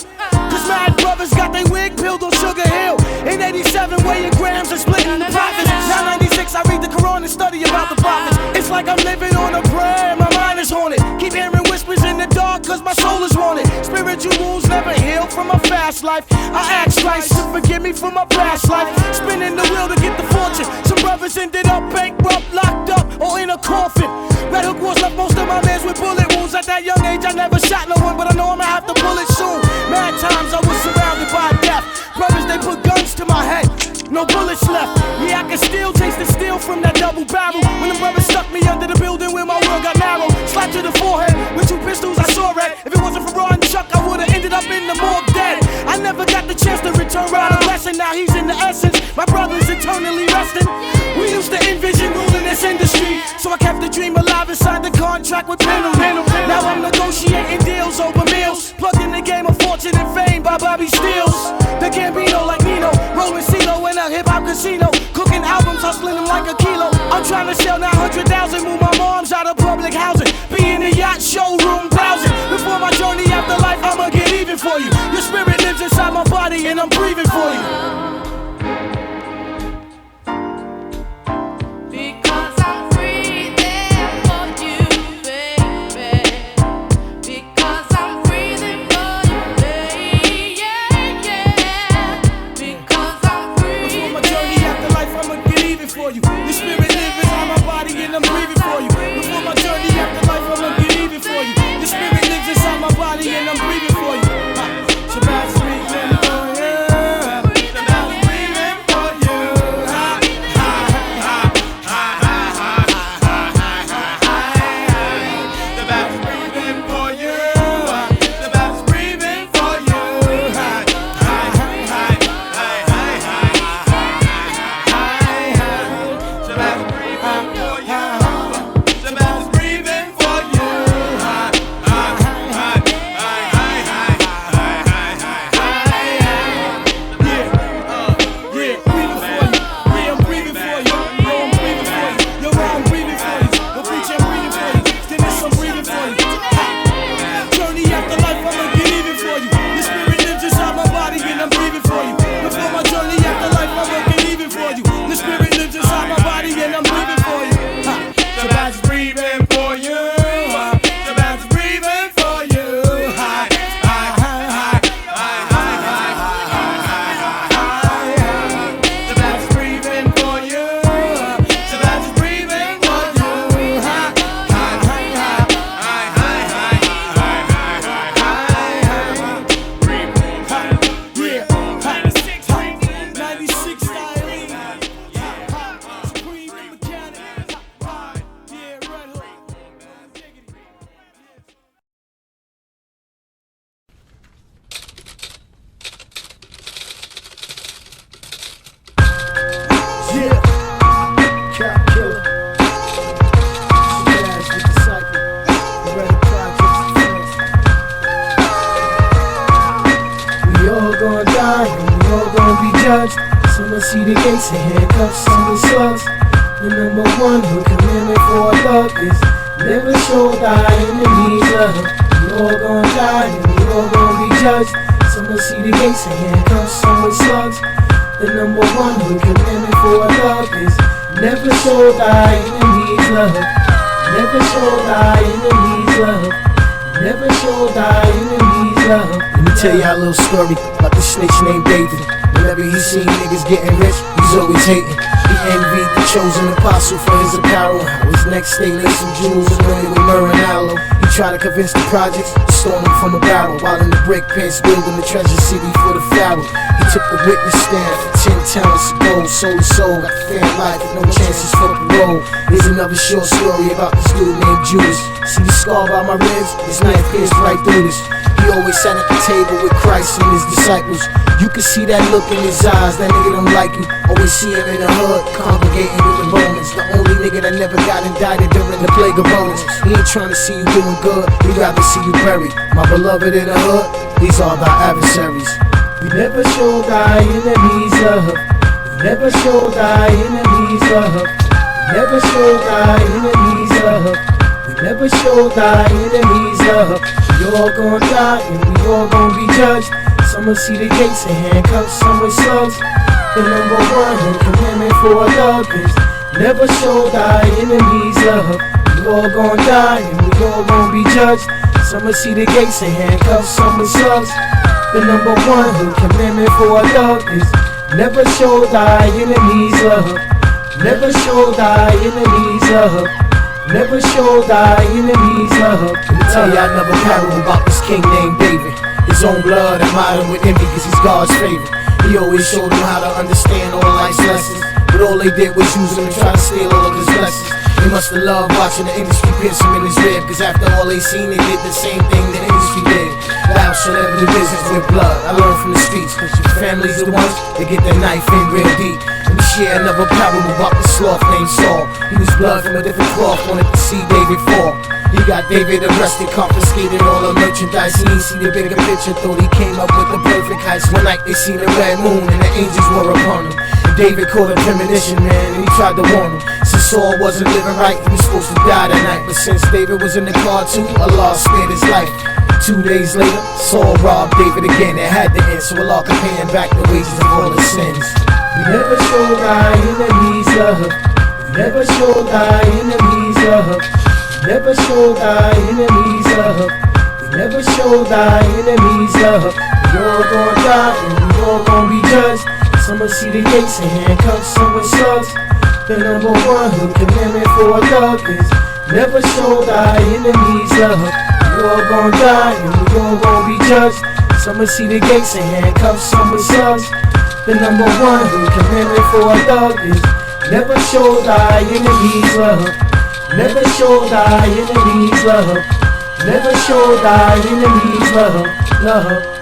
Speaker 3: Cause mad brothers got their wig peeled on Sugar Hill. In 87, weighing grams and splitting the profits. Now 96, I read the Quran and study about the prophets. It's like I'm living on a prayer, my mind is haunted. Keep hearing whispers in the dark cause my soul is wanted. Spiritual wounds never healed from my fast life. I ask Christ to forgive me for my past life. Spinning the wheel to get the fortune. Some brothers ended up bankrupt, locked up, or in a coffin. Red Hook Wars left most of my mans with bullet wounds. At that young age I never shot no one, but I know I'ma have to pull it soon. Mad times I was surrounded by death. Brothers, they put guns to my head, no bullets left. Yeah, I can still taste the steel from that double barrel. When the brothers stuck me under the building where my world got narrow. Slapped to the forehead with 2 pistols, I saw red. If it wasn't for Raw and Chuck, I would've ended up in the morgue dead. I never got the chance to return right a lesson. Now he's in the essence, my brother's eternally resting. We used to envision ruling this industry, so I kept the dream alive and signed the contract with Penalty. Now I'm negotiating deals over meals, plugged in the game of fortune and fame by Bobby Steels. The Gambino like Nino, rolling CeeLo in a hip-hop casino, cooking albums, hustling them like a kilo. I'm trying to sell 900,000, move my moms out of public housing, be in the yacht showroom browsing. Before my journey after life, I'ma get even for you. Your spirit lives inside my body and I'm breathing for you. And I'm breathing for you. So that's breathing for you. So that's breathing for you. The best breathing for you. The best breathing for you. So that's breathing for you. The best breathing for you.
Speaker 5: the gates and handcuffs some with slugs. The number one who commandment for a thug is never show thy enemies love. We all gon' die and we all gon' be judged. Some will see the gates and handcuffs some with slugs. The number one who commandment for a thug is never show thy enemies love. Never show thy enemies love. Never show thy enemies love. Let me tell y'all a little story about this snitch named David. Whenever he seen niggas getting rich, he's always hating. He envied the chosen apostle for his apparel. How his next day laid some jewels anointed with myrrh and aloe. He tried to convince the projects to storm him from a barrel, while in the brick pits building the treasure city for the pharaoh. He took the witness stand for 10 talents of gold, soul to soul, got fair life with no chances for parole. Here's another short story about this dude named Judas. See the scar by my ribs? His knife pierced right through this. He always sat at the table with Christ and his disciples. You can see that look in his eyes, that nigga don't like you. Always see him in the hood, congregating with the Romans. The only nigga that never got indicted during the plague of Romans. He ain't trying to see you doing good, he'd rather see you buried. My beloved in the hood, these are thy adversaries. We never show thy enemies love. We never show thy enemies love. We never show thy enemies love. We never show thy enemies love. We all gon' die and we all gon' be judged. Some will see the gates and handcuffs, some with slugs. The number one commandment for a thug is never show thy enemies love. We all gon' die and we all gon' be judged. Some will see the gates and handcuffs, some with slugs. The number one commandment for a thug is never show thy enemies love. Never show thy enemies love. Never show thy enemies love. Let me tell y'all another parable about this king named David. His own blood admired him with envy cause he's God's favorite. He always showed him how to understand all life's lessons, but all they did was use him and try to steal all of his blessings. They must have loved watching the industry pierce him in his rib, cause after all they seen, they did the same thing the industry did. Thou shalt ever do business with blood. I learned from the streets, cause your family's the ones that get their knife in real deep. Let me share another parable about the sloth named Saul. He was blood from a different cloth, wanted to see David fall. He got David arrested, confiscated all the merchandise. He ain't see the bigger picture, thought he came up with the perfect heights. One night they seen a red moon and the angels were upon him. And David caught a premonition, man, and he tried to warn him. Since Saul wasn't living right, he was supposed to die that night. But since David was in the car too, Allah spared his life. 2 days later, Saul robbed David again. It had to end, so Allah could pay him back the wages of all his sins. We never show thy enemies love. We never show thy enemies love. Never show thy enemies love. We never show thy enemies love. We all gon' die and we all gon' be judged. Some will see the gates and handcuffs, some with slugs. The number one commandment for a thug is never show thy enemies love. We all gon' die and we all gon' be judged. Some will see the gates and handcuffs, some with slugs. The number one commandment for a thug is never show thy enemies love. Never show thy enemies love. Never show thy enemies love. Love.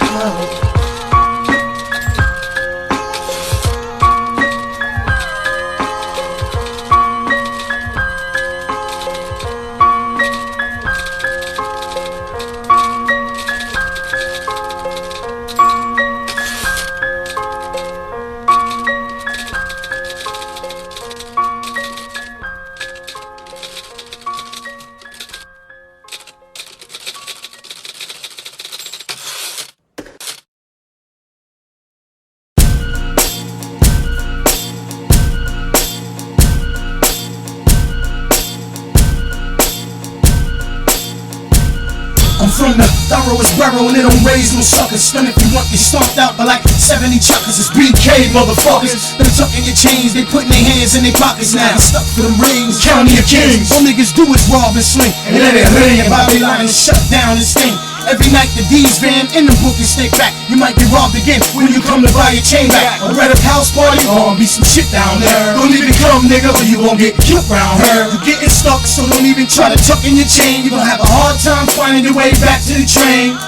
Speaker 7: From the thoroughest barrel and it don't raise no suckers. Stun if you want, get stomped out by like 70 chuckers. It's BK motherfuckers. Them tucking your chains, they putting their hands in their pockets now. Stuck for them rings, county of kings. All niggas do is rob and sling, and let it ring. And Babylon is shut down and sting. Every night the D's van in the book and stay back. You might get robbed again when you come to buy your chain back. A red up house party, be some shit down there. Don't even come, nigga, or you gon' get killed round her. You getting stuck, so don't even try to tuck in your chain. You gon' have a hard time finding your way back to the train.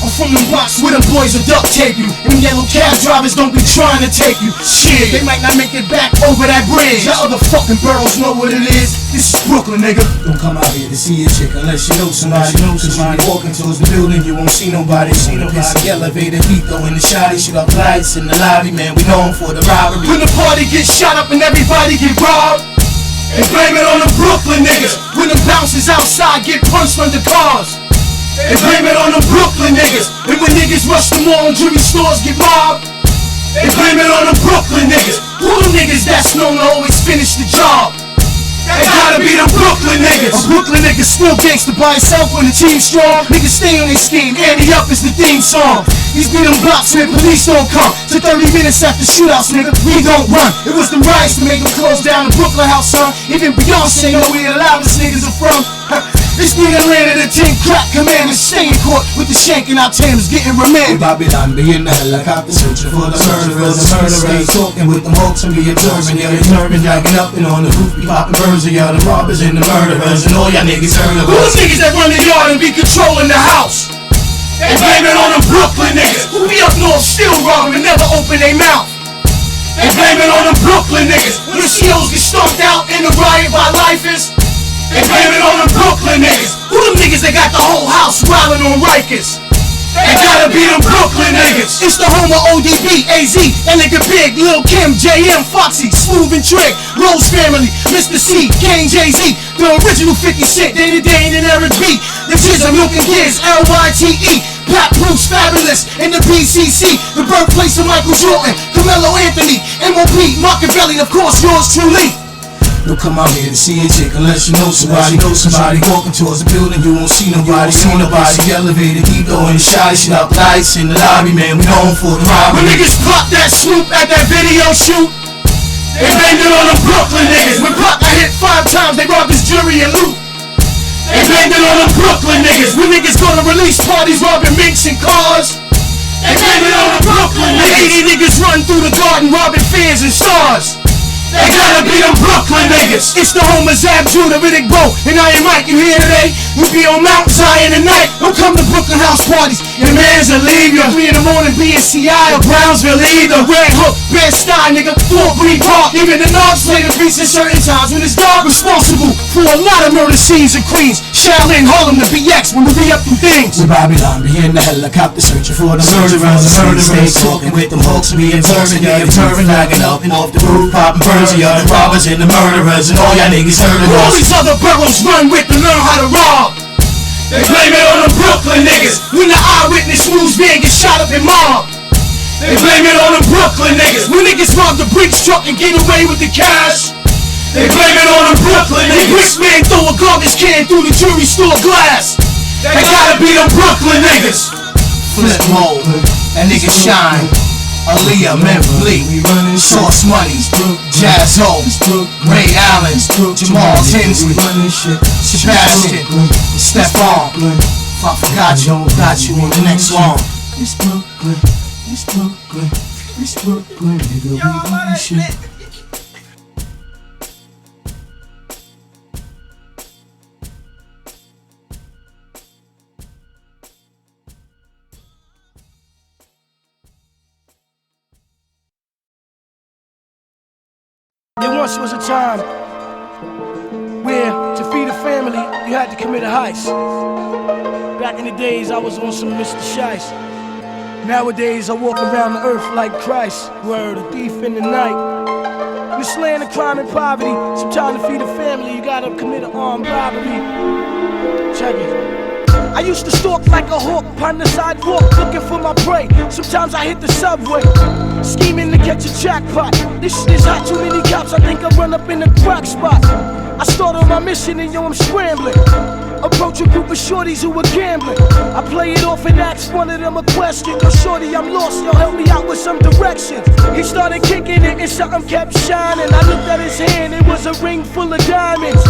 Speaker 3: I'm from them blocks where them boys will duct tape you. And them yellow cab drivers don't be trying to take you. Shit, they might not make it back over that bridge. Y'all other fucking boroughs know what it is. This is Brooklyn, nigga. Don't come out here to see a chick unless you know somebody. Cause when you walking towards the building, you won't see nobody. Piss the elevator, we throw in the shotty. Shoot up lights in the lobby, man, we known for the robbery. When the party gets shot up and everybody get robbed, they blame it on the Brooklyn niggas. When the bouncers outside get punched under cars, they blame it on the Brooklyn niggas. And when niggas rush the mall and jewelry stores get robbed, they blame it on the Brooklyn niggas. Who the niggas that's known to always finish the job? They gotta be the Brooklyn niggas. A Brooklyn nigga still gangster by himself when the team's strong. Niggas stay on their scheme, Andy Up is the theme song. These be them blocks where police don't come. To 30 minutes after shootouts, nigga, we don't run. It was the riots to make them close down the Brooklyn house, son. Even Beyonce know where the loudest niggas are from. This be the land of the 10 crack commanders. Stay in court with the shank in our Thames getting remanded. Babylon be in the helicopter searching for the murderers. Stay talking with them hawks and be observing. Yeah, determined, dragging up and on the roof be popping birds. Yeah, the robbers and the murderers and all y'all niggas heard of us. Who the niggas that run the yard and be controlling the house? They blame it on the Brooklyn niggas. Who be up north still robbing and never open their mouth. They blame it on the Brooklyn niggas. When the COs get stomped out in the riot by lifers, they blame it on the Brooklyn niggas. Who them niggas that got the whole house wildin' on Rikers? They gotta be them Brooklyn niggas. It's the home of ODB, AZ, that nigga Big, Lil Kim, JM, Foxy, Smooth and Trick, Rose Family, Mr. C, Kane, Jay-Z, the original 50 Cent, Danny Dane and Eric B, the Chisholm, Milk and Giz, LYTE, Pat Bruce, Fabulous, and the BCC, the birthplace of Michael Jordan, Carmelo Anthony, MOP, Machiavelli, of course yours truly. Don't come out here to see a chick unless you know somebody. Walking towards the building, you won't see nobody. The elevator, keep throwing the shotty. Shit out lights in the lobby, man, we known for the robbery. When niggas pop that swoop at that video shoot, they blamed it on the Brooklyn niggas. When Pop got hit 5 times, they robbed his jewelry and loot. They blamed it on the Brooklyn niggas. When niggas go to release parties, robbing minks and cars, they blamed it on the Brooklyn niggas. 80 niggas run through the garden, robbing fans and stars. They gotta be them Brooklyn niggas. It's the home of Zab Judah, Riddick Bowe, and I am Mike. You here today? You be on Mount Zion tonight. Don't come to Brooklyn house parties. Your man's will leave you. 3 in the morning, BSCI or Brownsville either. Red Hook, Bed-Stuy, nigga, Fort Greene Park. Even the Knobs play the beats at certain times when it's dark. Responsible for a lot of murder scenes in Queens. Shaolin, Harlem, the BX when we be up them things. The Babylon be in the helicopter searching for the murderers. Stay talking with them hawks and be observing. Yeah, observing, lagging up and off the roof, popping birds. Yeah, the robbers and the murderers and all y'all niggas heard of us. All these other boroughs run with to learn how to rob. They blame it on the Brooklyn niggas. When the eyewitness news van gets shot up and mobbed, they blame it on the Brooklyn niggas. When niggas rob the Brinks truck and get away with the cash, they blame it on the Brooklyn niggas. When Bricks man throw a garbage can through the jewelry store glass, they gotta be them Brooklyn niggas. Flip mode, that nigga Shine, Aaliyah, Memphis Bleak, Sauce Money, Jazz-O, Ray Allen, Jamal Tinsley, Sebastian, Stephon. If I forgot you on the next song. It's Brooklyn, it's Brooklyn, it's Brooklyn, nigga, we run shit.
Speaker 12: There once was a time where to feed a family you had to commit a heist. Back in the days I was on some Mr. Shice. Nowadays I walk around the earth like Christ. Word, a thief in the night. In this land of crime and poverty, sometimes to feed a family you gotta commit an armed robbery. Check it. I used to stalk like a hawk upon the sidewalk looking for my prey. Sometimes I hit the subway, scheming to catch a jackpot. This shit is hot, too many cops, I think I run up in the crack spot. I start on my mission and yo, I'm scrambling. Approach a group of shorties who were gambling. I play it off and ask one of them a question. Yo, shorty, I'm lost, yo, help me out with some directions. He started kicking it and something kept shining. I looked at his hand, it was a ring full of diamonds.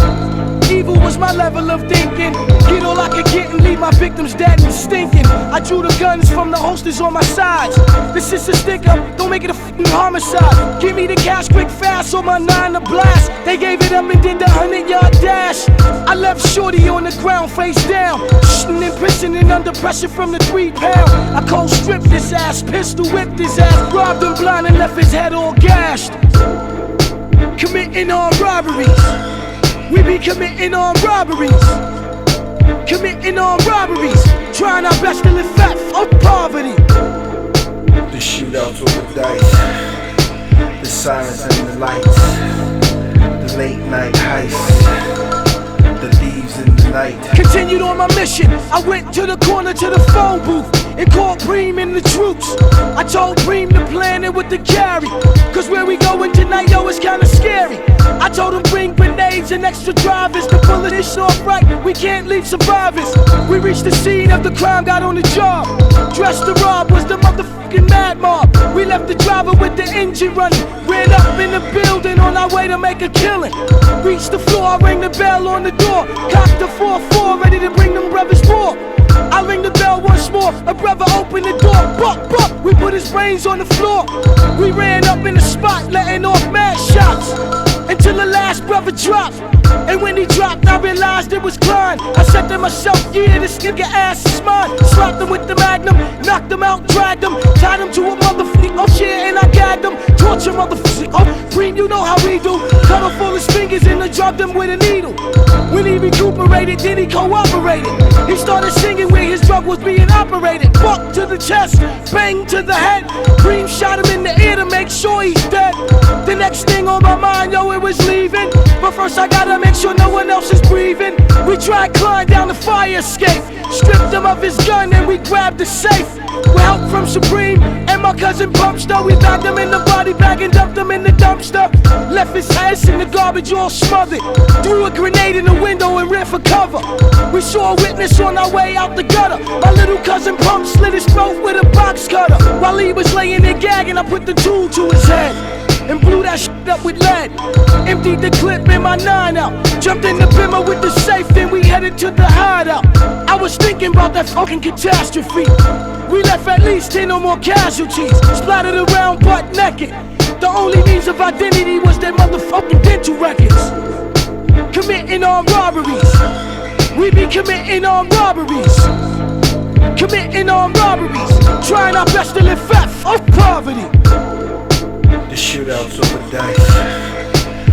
Speaker 12: Evil was my level of thinking. Get all I could get and leave my victims dead and stinking. I drew the guns from the holsters on my sides. This is a stick up, don't make it a fucking homicide. Give me the cash quick fast on my 9 to blast. They gave it up and did the 100-yard dash. I left Shorty on the ground face down, shooting in prison and under pressure from the 3-pound. I cold stripped his ass, pistol whipped his ass, robbed him blind and left his head all gashed. Committing armed robberies. We be committing armed robberies. Committing armed robberies. Trying our best to live fat of poverty.
Speaker 13: The shootouts over dice, the sirens and the lights, the late night heists, the thieves in the night.
Speaker 12: Continued on my mission. I went to the corner to the phone booth and called Bream and the troops. I told Bream to plan it with the carry, cause where we going tonight, yo, it's kinda scary. I told him bring grenades and extra drivers to pull this off right, we can't leave survivors. We reached the scene of the crime, got on the job. Dressed to rob was the motherfucking mad mob. We left the driver with the engine running, ran up in the building on our way to make a killing. Reached the floor, I rang the bell on the door, cocked the 4-4, ready to bring them brothers more. I ring the bell once more, a brother opened the door, buck, buck, we put his brains on the floor. We ran up in the spot, letting off mad shots, until the last brother dropped. And when he dropped, I realized it was Klein. I said to myself, yeah, this nigga ass is mine. Slapped him with the magnum, knocked him out, dragged him, tied him to a motherfucking chair and I gagged him. Torture motherfucker, Bream, you know how we do. Cut off all his fingers and I drugged him with a needle. When he recuperated, then he cooperated. He started singing where his drug was being operated. Buck to the chest, bang to the head. Bream shot him in the ear to make sure he's dead. The next thing on my mind, yo, it was leaving. But first I gotta make sure no one else is breathing. We tried climb down the fire escape, stripped him of his gun and we grabbed the safe. With help from Supreme and my cousin Pumpster, we bagged him in the body bag and dumped him in the dumpster. Left his ass in the garbage all smothered. Threw a grenade in the window and ran for cover. We saw a witness on our way out the gutter. My little cousin Pump slit his throat with a box cutter. While he was laying there gagging, I put the tool to his head and blew that shit up with lead. Emptied the clip in my 9 out. Jumped in the bimmer with the safe, then we headed to the hideout. I was thinking about that fucking catastrophe. We left at least 10 or more casualties, splattered around butt naked. The only means of identity was their motherfucking dental records. Committing armed robberies. We be committing armed robberies. Committing armed robberies. Trying our best to live fat of poverty.
Speaker 13: The shootouts over dice,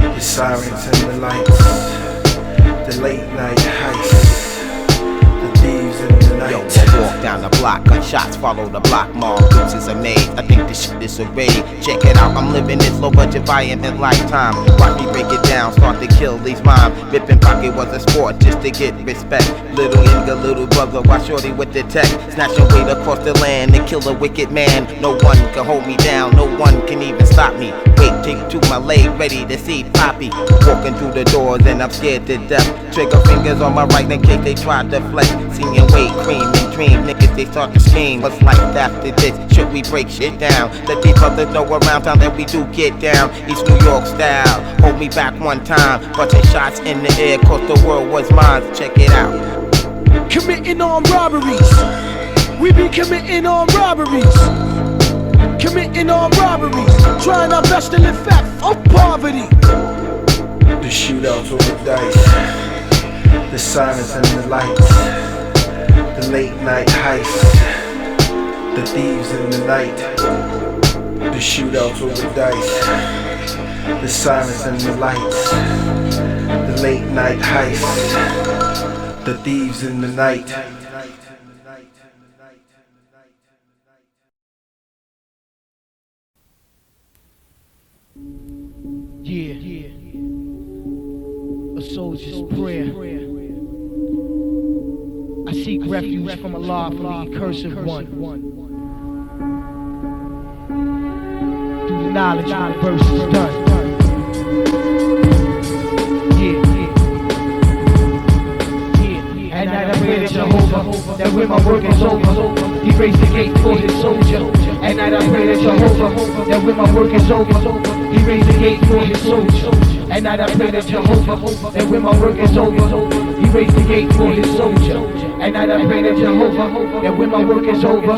Speaker 13: the sirens and the lights, the late night heists, the thieves in the night.
Speaker 8: Yo, I walk down the block, gunshots follow the block, mall deuces are made. I think this shit is a raid. Check it out, I'm living this low budget violent lifetime. Watch me break it down, start to kill these mime. Ripping pocket was a sport just to get respect. Little nigga, little brother, watch shorty with the tech. Snatching weight across the land and kill a wicked man. No one can hold me down, no one can even stop me. Wait, take to my leg, ready to see Poppy. Walking through the doors and I'm scared to death. Trigger fingers on my right in case they try to flex. Seeing weight, cream and dream, niggas they start to scream. What's life after this? Should we break shit down? Let these brothers know around town that we do get down. East New York style, hold me back one time. Bunch of shots in the air, cause the world was mine. Check it out.
Speaker 12: Committing armed robberies. We be committing armed robberies. Committing armed robberies. Trying our best to live fat of poverty.
Speaker 13: The shootouts over dice, the sirens and the lights, the late night heists, the thieves in the night. The shootouts over dice, the sirens and the lights, the late night heists, the thieves in the night.
Speaker 12: Yeah, a soldier's prayer. I seek refuge from Allah, from the accursed one. Through the knowledge of the verse is done. And I pray to Jehovah that when my work is over, He raised the gate for His soldier. And I pray to Jehovah that when my work is over,
Speaker 3: He raised the gate for his soldiers. At night I pray to Jehovah that when my work is over, he raised the gate for his soldier. At night I pray to Jehovah that when my work is over,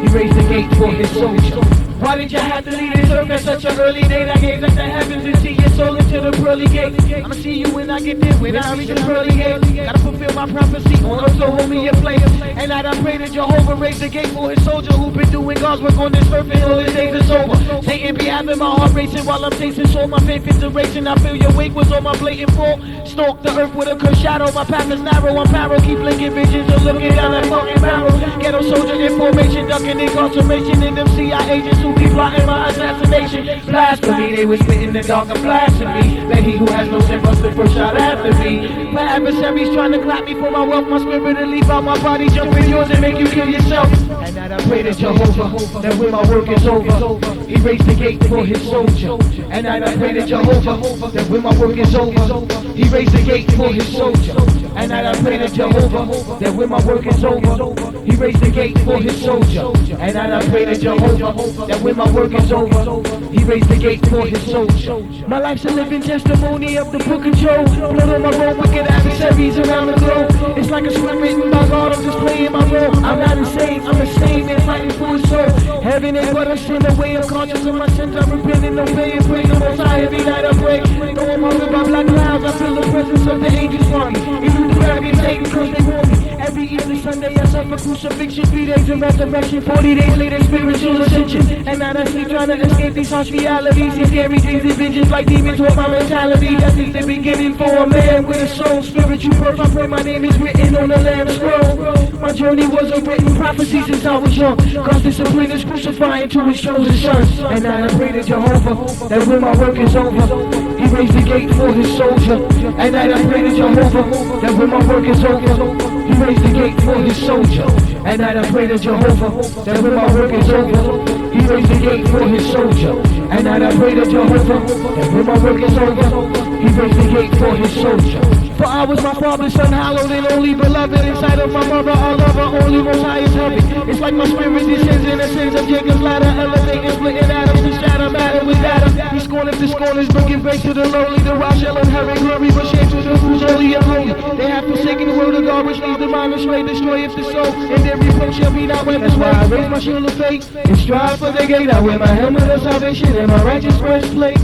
Speaker 3: he raised the gate for his soldier. Why did you have to leave this earth at such an early date? I gaze at the heavens and see your soul into the pearly gate. I'ma see you when I get there, when I reach the pearly gate. Gotta fulfill my prophecy on earth, so hold me your place. And I pray that Jehovah raise the gate for his soldier who been doing God's work on this earth and all his days is over. Satan be having my heart racing while I'm chasing soul. My faith is erasing. I feel your weight was on my blatant fault. Stalk the earth with a cursed shadow. My path is narrow, I'm narrow. Keep blinking visions and looking down like fucking barrels. Ghetto soldier information, ducking incarceration. And them CIA agents who be plotting my assassination. Blasphemy, they was spitting the dark of blasphemy. Let he who has no sin bust the first shot after me. My adversaries trying to clap me for my wealth. My spirit to leave out my body, jump in yours and make you kill yourself. And now I pray to Jehovah that when my work is over, he raised the gate for his soldier. And now I pray to Jehovah that when my work is over, he raised the gate for his soldier. And now I pray to Jehovah that when my work is over, he raised the gate for his soldier. And now I pray to Jehovah that when my work is over, he raised the gate for his soldier. My life's a living testimony of the book of Job. Blood on my road, wicked adversaries around the globe. It's like a script written by God, I'm just playing my role. I'm not insane, I'm a sane man fighting for his soul. Heaven is but a sin, a way of conscience of my sins. I'm repenting, obeying, praying the most high every night I pray. Though I'm hungry by black clouds, I feel the presence of the angels for me. Even the dragon Satan cause they want me. Every Easter Sunday I suffer crucifixion, 3 days of resurrection, 40 days later spiritual ascension. And now I sleep trying to escape these harsh realities. These scary dreams and visions like demons with my mentality. That is the beginning for a man with a soul. Spiritual birth, I pray my name is written on the Lamb's scroll. My journey was a written prophecy since I was young. God's discipline is crucifying to his chosen sons. And now I pray to Jehovah that when my work is over, he raised the gate for his soldier. And now I pray to Jehovah that when my work is over, he raised the gate for his soldier. And now I pray to Jehovah that when my work is over, he raised the gate for his soldier. And now I pray to Jehovah that when my work is over, he raised the gate for his soldier. For I was my father's son, hallowed and only beloved. Inside of my mother, I love her, only most high is heaven. It's like my spirit descends in the sins of Jacob's ladder, elevating, splitting atoms to shatter matter with Adam. He scorneth the scorners, bringing grace to the lowly. The rock shall inherit glory, but shame to those who's holy and holy. They have forsaken the word of God, which leads the mind astray, destroyeth the soul. And their reproach shall be not wept away. I raise my shield of faith and strive for the gate. I wear my helmet of salvation and my righteous breastplate.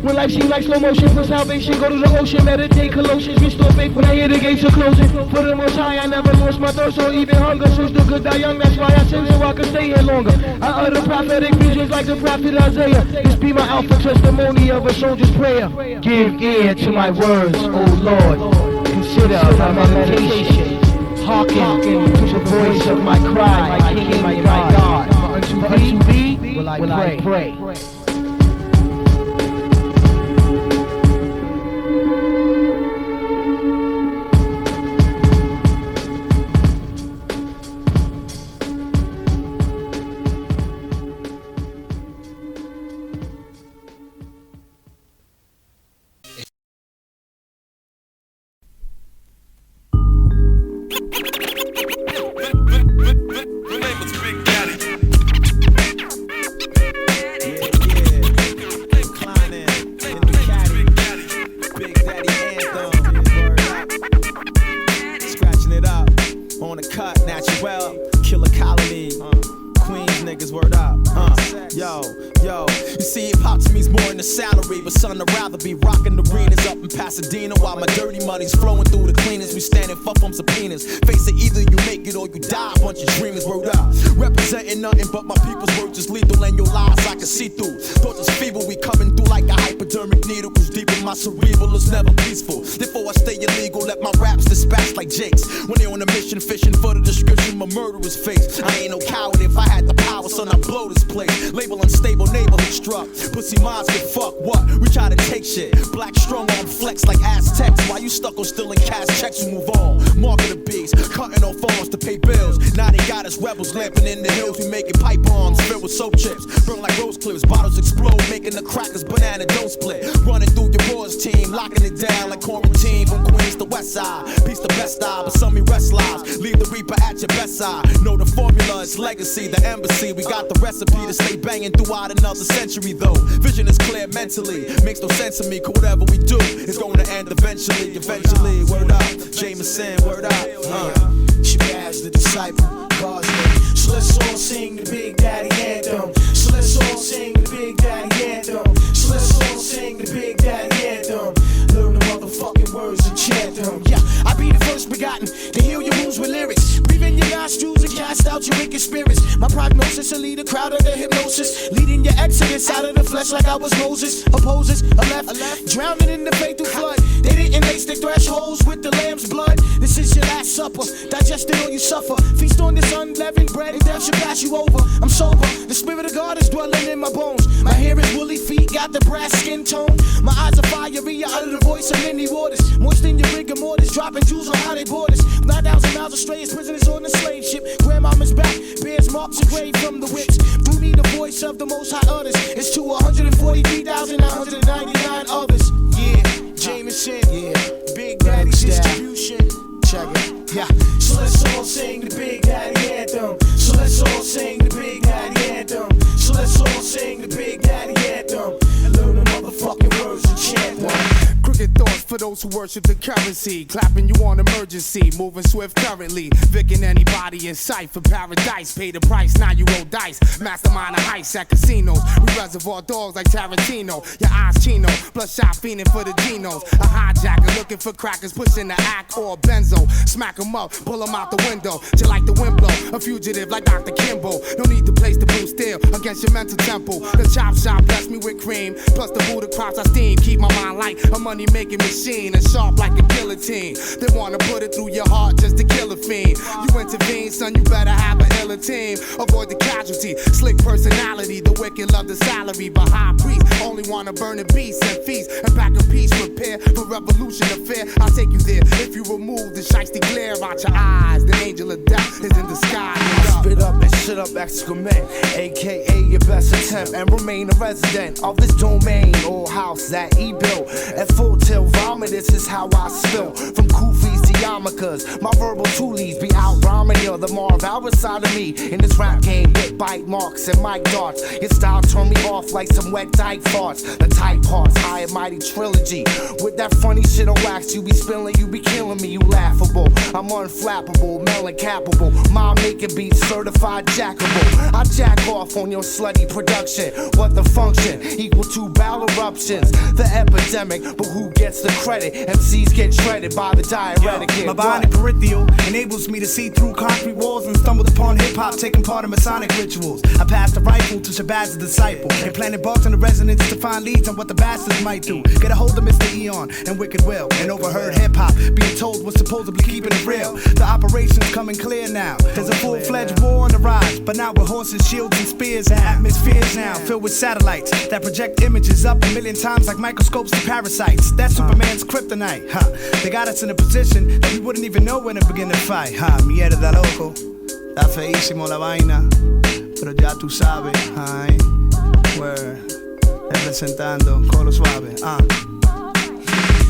Speaker 3: When life seems like slow motion for salvation, go to the ocean, meditate, Colossians, restore faith when I hear the gates are closing. For the most high, I never lost my thirst or even hunger. Since the good die young, that's why I sin so I can stay here longer. I utter prophetic visions like the prophet Isaiah. This be my alpha testimony of a soldier's prayer. Give ear to my words, O Lord. Consider my meditation. Hearken to the voice of my cry, my King, my God. Unto thee will I pray.
Speaker 8: Pasadena, while my dirty money's flowing through the cleaners. We standing fuck from subpoenas. Face it, either you make it or you die. Bunch of dreamers, word up. Representing nothing but my people's work just lethal, and your lies I can see through. Thoughts is feeble, we coming through like a hypodermic needle. Cause deep in my cerebral, it's never peaceful. Therefore I stay illegal, let my raps dispatch like Jake's. When they on a mission, fishing for the description, my murderer's face. I ain't no coward, if I had the power, son, I'd blow this place. Label unstable, neighborhood struck. Pussy minds get fucked, what? We try to take shit. Black strong arm flex like Aztecs. Why you stuck on stealing cash checks? We move on. Mark of the beast, cutting off arms to pay bills. Now they got us rebels lamping in the hills. We making pipe bombs filled with soap chips. Burn like rose clips, bottles explode, making the crackers banana don't split. Running through your boys team, locking it down like quarantine from Queens to West Side. Peace the best eye, but some me rest lives. Leave the reaper at your best side. Know the formula, it's legacy, the embassy. We
Speaker 14: We got the recipe to stay banging throughout another century though. Vision is clear mentally, makes no sense to me, cause whatever we do is going to end eventually. Eventually, word up, Jameson, word up.
Speaker 3: Shabazz the disciple, God's name. So let's all sing the Big Daddy anthem. So let's all sing the Big Daddy anthem. So let's all sing the Big Daddy anthem. Learn the motherfucking words and chant them. Yeah, I be the first begotten to heal your wounds with lyrics. Breathe in your nostrils and cast out your wicked spirits. My prognosis will lead a crowd under hypnosis, leading your exodus out of the flesh like I was Moses. Opposes a left, drowning in the faithful flood. They didn't lace the thresholds with the lamb's blood. This is your last supper, digest it or you suffer. Feast on this unleavened bread and death should pass you over. I'm sober, the spirit of God is dwelling in my bones. My hair is woolly, feet got the brass skin tone. My eyes are fiery, I utter the voice of many waters. Moist in your rigor mortis, dropping jewels on how they board us. 9,000 miles astray as prisoners on the slave ship. Grandmama's back, bears marks engraved from the whips. Through me the voice of the most high utters. It's to 143,999 others. Yeah, Jameson, yeah, Big Daddy distribution. Check it, yeah. So let's all sing the Big Daddy anthem. So let's all sing the Big Daddy anthem. So let's all sing the Big Daddy anthem. And learn the motherfucking words and chant them.
Speaker 15: Crooked thoughts for those who worship the currency. Clapping you on emergency, moving swift currently. Vicking anybody in sight for paradise. Pay the price, now you roll dice. Mastermind a heist at casinos. We reservoir dogs like Tarantino. Your eyes chino, bloodshot fiending for the genos. A hijacker looking for crackers, pushing the act or a benzo. Smack 'em up, pull 'em out the window. Just like the wind blow, a fugitive like Dr. Kimbo. No need to place the blue steel against your mental temple. The chop shop bless me with cream. Plus the Buddha crops I steam. Keep my mind light, a money making machine. And sharp like a guillotine. They wanna put it through your heart just to kill a fiend. You intervene, son, you better have an iller team. Avoid the casualty, slick personality. The wicked love the salary, but high priest only wanna burn the beast and feast. And back a piece, prepare for revolution affair. I'll take you there if you remove the shiesty glare out your eyes. The angel of death is in the sky.
Speaker 16: Spit up and shit up excrement, aka your best attempt, and remain a resident of this domain or house that he built. At full tilt vomit, this is how I spill. From Kufis to yarmulkes, my verbal toolies be out rhyming you. The Marv out inside of me in this rap game with bite marks and mic darts. Your style turn me off like some wet dyke farts. The tight parts, high and mighty trilogy. With that funny shit on wax, you be spilling, you be killing me, you laughable. I'm unflappable, melon capable. Mom making beats, certified jackable. I jack off on your slutty production. What the function? Equal to bowel eruptions. The epidemic, but who gets the credit? MCs get shredded by the diuretic.
Speaker 17: My bionic peripheral enables me to see through concrete walls and stumbled upon hip-hop taking part in Masonic rituals. I passed the rifle to Shabazz's disciple. They planted bugs on the resonance to find leads on what the bastards might do. Get a hold of Mr. Eon and Wicked Will, and overheard hip-hop being told was supposedly keeping it real. The operation's coming clear now. There's a full-fledged war on the rise, but not with horses, shields, and spears. The atmosphere's now filled with satellites that project images up 1,000,000 times like microscopes to parasites. That's Superman's kryptonite, huh? They got us in a position that we wouldn't even know when to begin to fight, huh? Mierda loco, está feísimo la vaina, pero ya tú sabes, huh? We're representando Colo Suave,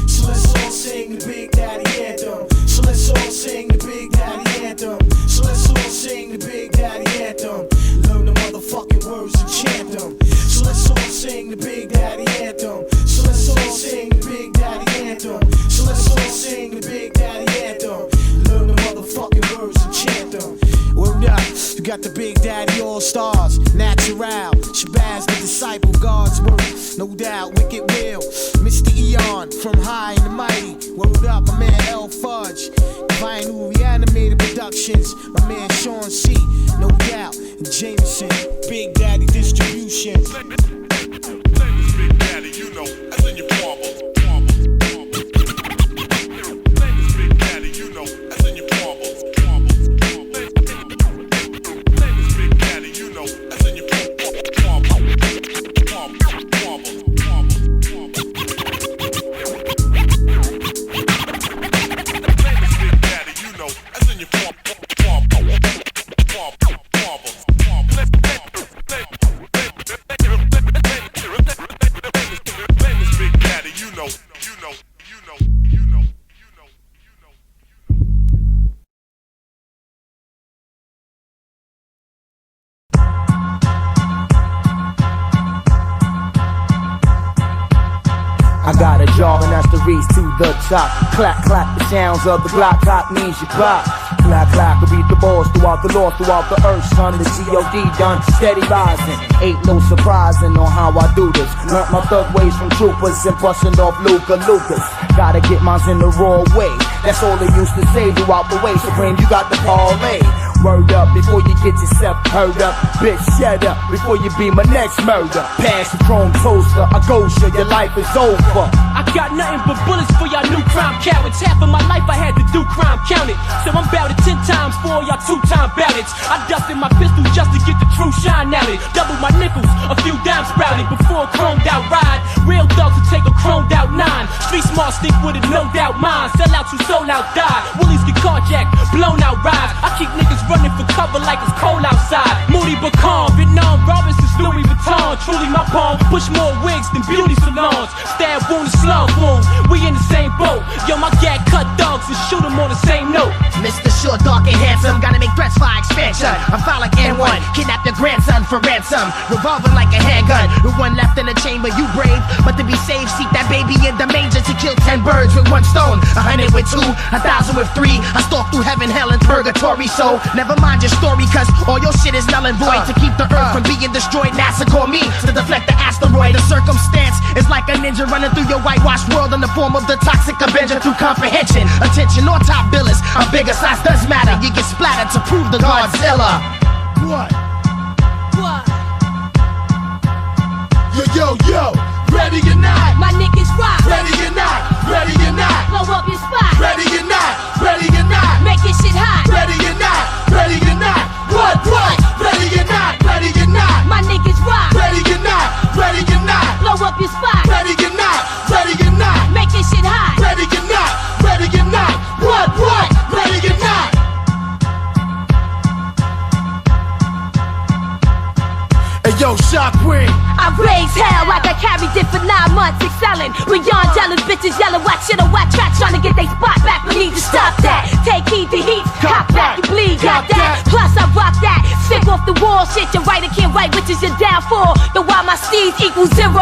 Speaker 3: So let's all sing the Big Daddy anthem. So let's all sing the Big Daddy anthem. So let's all sing the Big Daddy anthem. Learn the motherfucking words and chant them. So let's all sing the Big Daddy anthem. So let's all sing the Big Daddy anthem. So let's all sing the Big Daddy anthem. Learn the motherfucking words and chant them. Word up, you got the Big Daddy All Stars, Natural, Shabazz the disciple, God's word, no doubt, Wicked Will, Mr. Eon from High and the Mighty. Word up, my man L Fudge, Vinyl Reanimated Productions, my man Sean C, no doubt, and Jameson, Big Daddy Distribution.
Speaker 18: Big Daddy, you know, as in your marbles. Big Daddy, you know, as in your marbles. Big Daddy, you know, as in your
Speaker 16: the top. Clack, clack, the sounds of the Glock. Cop means you pop. Clack, clack, will beat the balls throughout the Lord, throughout the earth, son. The COD done, steady rising. Ain't no surprising on how I do this. Learned my thug ways from troopers and busting off Luca Lucas. Gotta get mines in the raw way. That's all they used to say throughout the way. Supreme, you got the parlay. Word up before you get yourself hurt up. Bitch, shut up before you be my next murder. Pass the chrome toaster, I go sure your life is over.
Speaker 19: I got nothing but bullets for y'all new crime cowards. Half of my life I had to do crime counted. So I'm bout it 10 times for y'all 2-time ballots. I dusted my pistol just to get the true shine out it. Double my nickels, a few dimes sprouted before a chromed out ride. Real thugs will take a chromed out 9. Street smart stick with it, no doubt mine. Sell out, you sold out, die. Woolies get carjacked, blown out rides. I keep niggas running for cover like it's cold outside. Moody but calm, Vietnam Robinson's Louis Vuitton. Truly my palm, push more wigs than beauty salons. Stab wound and slug wound, we in the same boat. Yo, my gag cut dogs and shoot them on the same note.
Speaker 20: Mr. Short, dark and handsome, gotta make threats for expansion. I'm foul like N1, kidnap your grandson for ransom. Revolving like a handgun, the one left in the chamber, you brave. But to be safe, seek that baby in the manger to kill 10 birds with 1 stone. 100 with 2, 1,000 with 3. I stalk through heaven, hell, and purgatory. So never mind your story, cause all your shit is null and void. To keep the earth from being destroyed, NASA call me to deflect the asteroid. The circumstance is like a ninja running through your whitewashed world in the form of the toxic Avenger through comprehension. Attention or top billers, I'm bigger, size does matter. You get splattered to prove the Godzilla.
Speaker 6: What? Yo, ready or not?
Speaker 21: My niggas rock.
Speaker 6: Ready or not? Ready or not?
Speaker 21: Blow up your spot.
Speaker 6: Ready or not? Ready or not?
Speaker 21: Make this shit hot.
Speaker 6: Ready or not? Ready or not? What? Ready or not? Ready or not?
Speaker 21: My niggas rock.
Speaker 6: Ready or not? Ready or not?
Speaker 21: Blow up your spot.
Speaker 6: Ready or not? Ready or not?
Speaker 21: Make this shit hot.
Speaker 6: Ready or not? Ready or not? What? Ready or not? Hey yo, Shockwave.
Speaker 21: I raise hell like I carried it for 9 months, excelling. Beyond jealous bitches yelling whack shit on whack tracks, trying to get they spot back. We need to stop that. Take heed to heat, cop back, you bleed, got that. Plus I rock that. Sick off the wall shit, your right, I can't write, which is your downfall. The why my steeds equals 0.00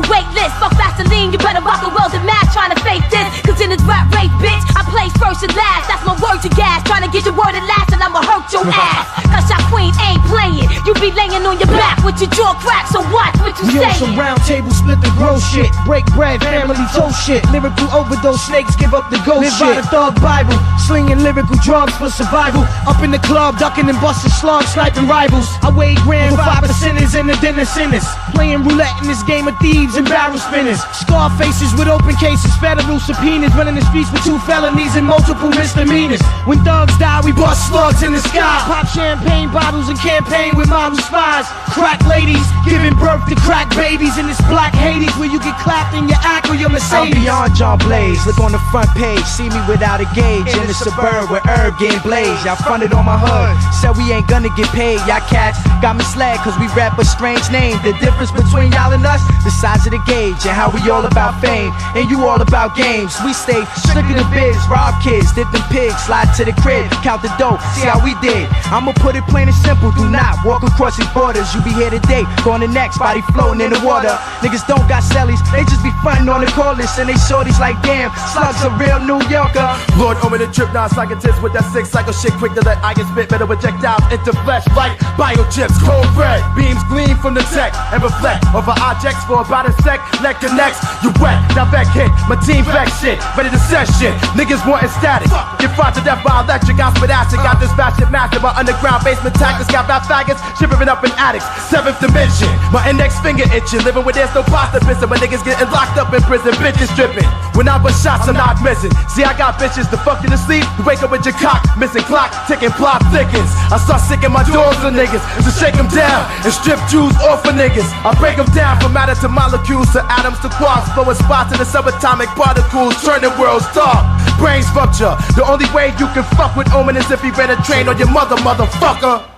Speaker 21: wait list. Fuck Vaseline, you better rock a world of math trying to fake this. Cause in this rap race, bitch, I place first and last. That's my word to gas, trying to get your word at last, and I'ma hurt your ass. Cause your queen ain't playing. You be laying on your back with your jaw cracked, so watch what you
Speaker 12: Yo,
Speaker 21: say.
Speaker 12: some round table split the gross shit. Break bread, family toast shit. Lyrical overdose, snakes give up the ghost
Speaker 21: Live
Speaker 12: shit.
Speaker 21: by
Speaker 12: the thug Bible, slinging lyrical drugs for survival. Up in the club, ducking and busting slugs, sniping rivals. I weigh grand for 5%ers and the dinner sinners. Playing roulette in this game of thieves and barrel spinners. Scar faces with open cases, federal subpoenas. Running the streets with 2 felonies and multiple misdemeanors. When thugs die, we bust slugs in the sky. Pop champagne bottles and campaign with model spies. Crack ladies, giving birth to crack babies in this black Hades where you get clapped in your act or your Mercedes.
Speaker 22: I'm beyond John Blaze. Look on the front page, see me without a gauge. In the suburb where herb getting blazed. Y'all fronted on my hood, said we ain't gonna get paid. Y'all cats got me slagged cause we rap a strange name. The difference between y'all and us, the size of the gauge, and how we all about fame and you all about games. We stay slicker than biz, rob kids, dip them pigs, slide to the crib, count the dough, see how we did. I'ma put it plain and simple, do not walk across these borders. You be here today, going the next, body floating in the water. Niggas don't got cellies, they just be frontin' on the call list, and they shorties like damn, slugs a real New Yorker.
Speaker 6: Lord, open the trip, non-psychotist with that 6 cycle shit, quick to let iron spit, better projectiles into flesh like biochips. Cold red beams gleam from the tech and reflect over objects for about a sec. Leg connects, you wet, now back hit. My team back shit, ready to set shit. Niggas wanting static, get fought to death by electric. I spit acid, got this fast shit mastered by underground basement tactics. Got rap faggots, shivering up in attics. 7th dimension, my index finger itching, living where there's no pasta pissing. My niggas getting locked up in prison, bitches tripping. When I bust shots, I'm not missing. See, I got bitches to fuck you to sleep. You wake up with your cock, missing clock, ticking plot thickens. I start sicking my doors on niggas to shake them down and strip Jews off of niggas. I break them down from matter to molecules to atoms to quarks, blowing spots in the subatomic particles, turning worlds dark. Brains rupture. The only way you can fuck with Omen is if he ran a train on your motherfucker.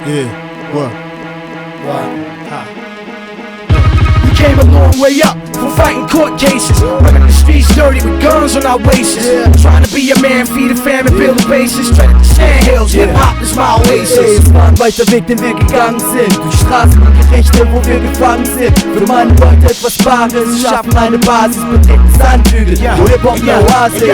Speaker 23: Yeah, what?
Speaker 12: You came a long way up from fighting court cases, running the streets dirty with guns on our waists. Trying to be a man, feed a family, build a basis. Treading the sandhills, Hip-Hop is my oasis.
Speaker 22: Es war ein weiter Weg, den wir gegangen sind, durch Straßen und Gerichte, wo wir gefangen sind. Für meine Leute etwas Bares, schaffen eine Basis, betreten Sandhügel, wo Hip-Hop eine Oase.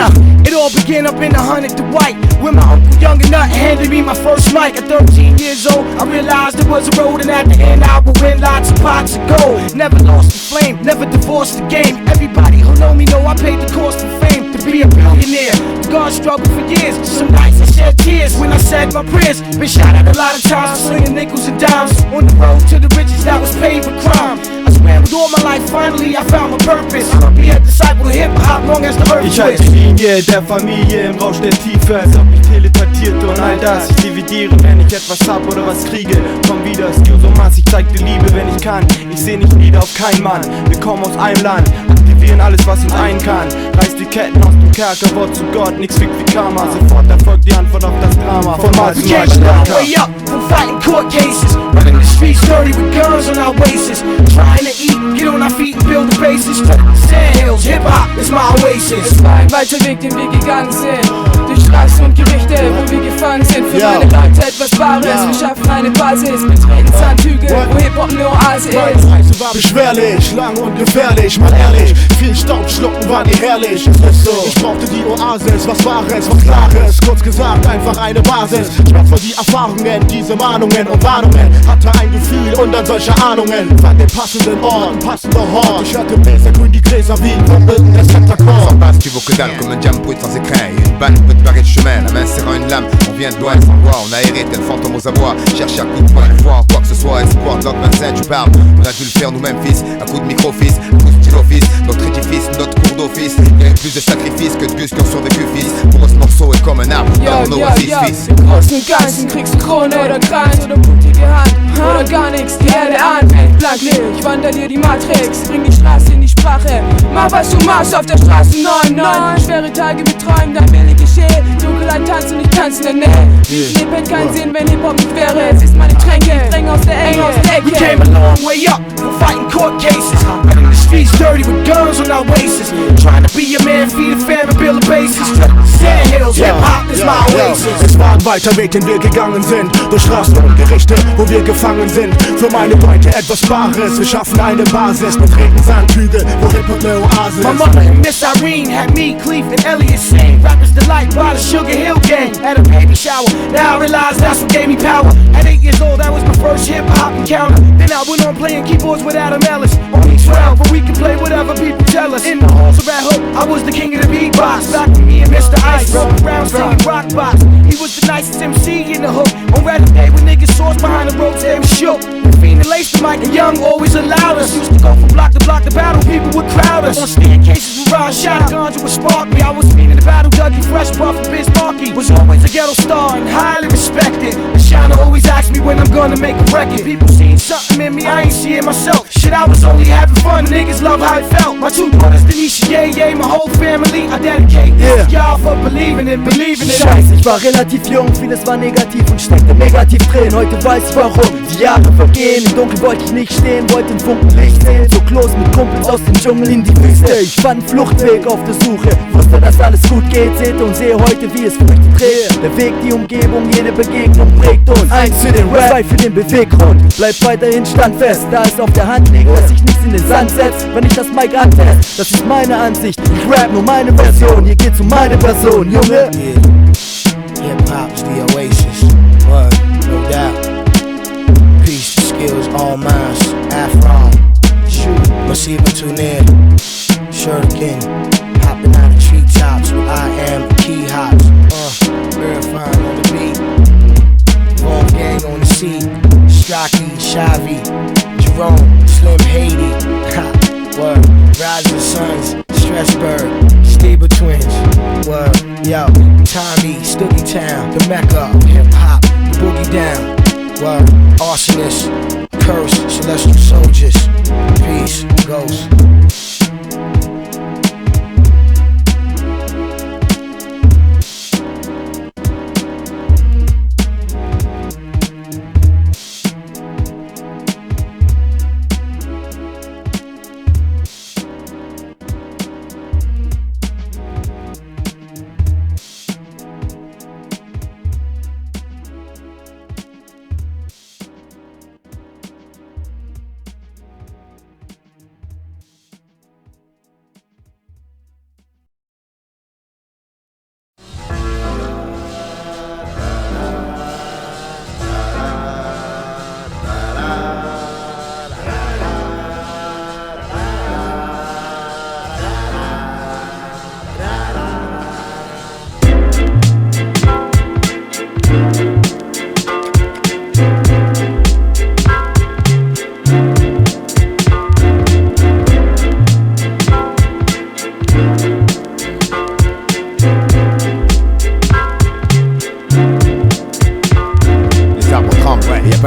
Speaker 12: It all began up in the 100 to White, when my uncle Young and Nut handed me my first mic. At 13 years old, I realized there was a road, and at the end I would win lots of pots of gold. Never lost the flame, never divorced the game. Everybody who know me know I paid the cost for fame to be a billionaire. God struggled for years. Some nights I shed tears when I said my prayers. Been shot at a lot of times for slinging nickels and dimes on the road to the riches that was paid with crime. I swear with all my life, finally I found my purpose. I'll be a disciple of hip-hop long as the earth
Speaker 1: Ich halte die Linie der Familie im Rausch der Tiefe, als ob mich teleportierte und all das. Ich dividiere, wenn ich etwas hab oder was kriege. Komm wieder, excuse mas, ich zeig dir Liebe, wenn ich kann. Ich seh nicht nieder auf keinen Mann. Wir kommen aus einem Land, aktivieren alles, was uns ein kann. Reiß die Ketten aus dem Kerker, Wort zu Gott, nix fickt wie Karma. Sofort erfolgt die Antwort auf das Drama. Von Mal zu Mal stärker.
Speaker 12: Way up from fighting court cases, running the streets dirty with guns on our waists. Trying to eat, get on our feet and build a basis. Treading the sandhills, Hip-Hop is my oasis.
Speaker 2: Es war ein weiter Weg, den wir gegangen sind, durch Straßen und Gerichte, wo wir gefangen sind. Für meine Leute etwas Bares, wir schaffen eine Basis, betreten Sandhügel, wo Hip-Hop eine Oase ist.
Speaker 23: Meine Reise war beschwerlich, lang und gefährlich, mal ehrlich. Viel Staub schlucken war nie herrlich. Ich brauchte die Oasis, was Wahres, was Klares. Kurz gesagt, einfach eine Basis. Schmerz für die Erfahrungen, diese Mahnungen und Warnungen. Hatte ein Gefühl und dann solche Ahnungen. Fand den passenden Ort, passender Hort. Ich hörte Bläser grün, die Gräser wiegen vom Rücken des Heptacorps.
Speaker 24: Sans base, tu vaux que dalle comme un jam brut sans écrin. Une banne peut te barrer le chemin, la main serrant une lame. On vient de loin sans bois, on a erré tel fantôme aux abois. Cherche à coup de poing, foi en quoi que ce soit. Espoir de l'autre Vincent, tu parles. On a dû le faire nous-mêmes, fils. Un coup de micro-fils, un coup de stylo-fils. Notre édifice, notre cours d'office. Y'a eu plus de sacrifices que de bus qui ont survécu, fils. Pour ce morceau est comme un arbre, dans nos oasis, fils.
Speaker 2: Im Großen und Ganzen kriegst du Krone oder Kranz oder blutige Hand oder gar nichts, die Erde an. Blank ich vandalier die Matrix, bring die Straße in die Sprache. Mach was du machst auf der Straße 9-9. Schwere Tage beträumen, dein Wille geschehe. Dunkelheit tanzen und ich tanze in der Nähe. Leben hätte keinen Sinn, wenn Hip-Hop nicht wäre. Es ist meine Tränke, drängen aus der Enge, aus der Ecke.
Speaker 12: We came a long way up from fighting court cases, running the streets dirty with guns on our waists. Trying to be a man, feed a family, build a basis. Sandhills, Hip-Hop is my oasis.
Speaker 23: Es war ein weiter Weg, den wir gegangen sind, durch Straßen und Gerichte, wo wir gefangen sind. Für meine Leute etwas Bares, wir schaffen eine Basis, betreten Sandhügel, wo Hip-Hop eine Oase ist.
Speaker 12: My mother and Miss Irene had me, Cleve, and Elliot sing Rappers Delight by the Sugar Hill Gang at a baby shower. Now I realize that's what gave me power. At 8 years old, that was my first hip-hop encounter. Then I went on playing keyboards with Adam Ellis. Only 12, but we can play whatever people tell us. In the halls of Red Hook, I was the king of the beatbox. Back with me and Mr. Ice, broke around singing rock box. He was the nicest MC in the hook. On Red Day when niggas saw us behind the ropes, they was shook. Fiend laced the mic and Young always allowed us. Used to go from block to block to battle, people would crowd us. On staircases with round shotguns, it would spark me. I was fiending the battle, Dougie Fresh, Puff, and Biz Markie. Was always a ghetto star and highly respected. The Shiner always asked me when I'm gonna make a record. People seen something in me, I ain't see it myself. Shit, I was only having fun, niggas love how it felt. My two brothers, Denisha, yeah, my whole family, I dedicate this to y'all for believing it.
Speaker 22: Scheiße, ich war relativ jung, vieles war negativ und steckte negativ drin. Heute weiß ich warum, die Jahre vergehen. Im Dunkeln wollte ich nicht stehen, wollte ein Funken Licht sehen. So close mit Kumpels aus dem Dschungel in die Wüste. Ich fand einen Fluchtweg auf der Suche, wusste, dass alles gut geht, sehte und sehe heute, wie es Früchte trägt. Der Weg, die Umgebung, jede Begegnung prägt uns. Eins für den Rap, zwei für den Beweggrund. Bleib weiterhin standfest, da es auf der Hand liegt, dass ich nichts in den Sand setz, wenn ich das Mic antest. Das ist meine Ansicht, ich rap nur meine Version. Hier geht's um meine Person, Junge.
Speaker 25: Hip-Hop's the oasis, word, no doubt. Peace, skills, all minds, Afro. Shoot, must even tune in. Shuriken, hopping out of treetops with I am key hops. Verifying on the beat. Wrong gang on the seat. Strachey, Shavi, Jerome, Slim Haiti. Ha, word, Rising Suns, Stressberg, Stable Twins. Word, yo, Tommy, Stoogie Town, the Mecca of hip hop, the boogie down. Word, arsonist, curse, celestial soldiers. Peace, ghost.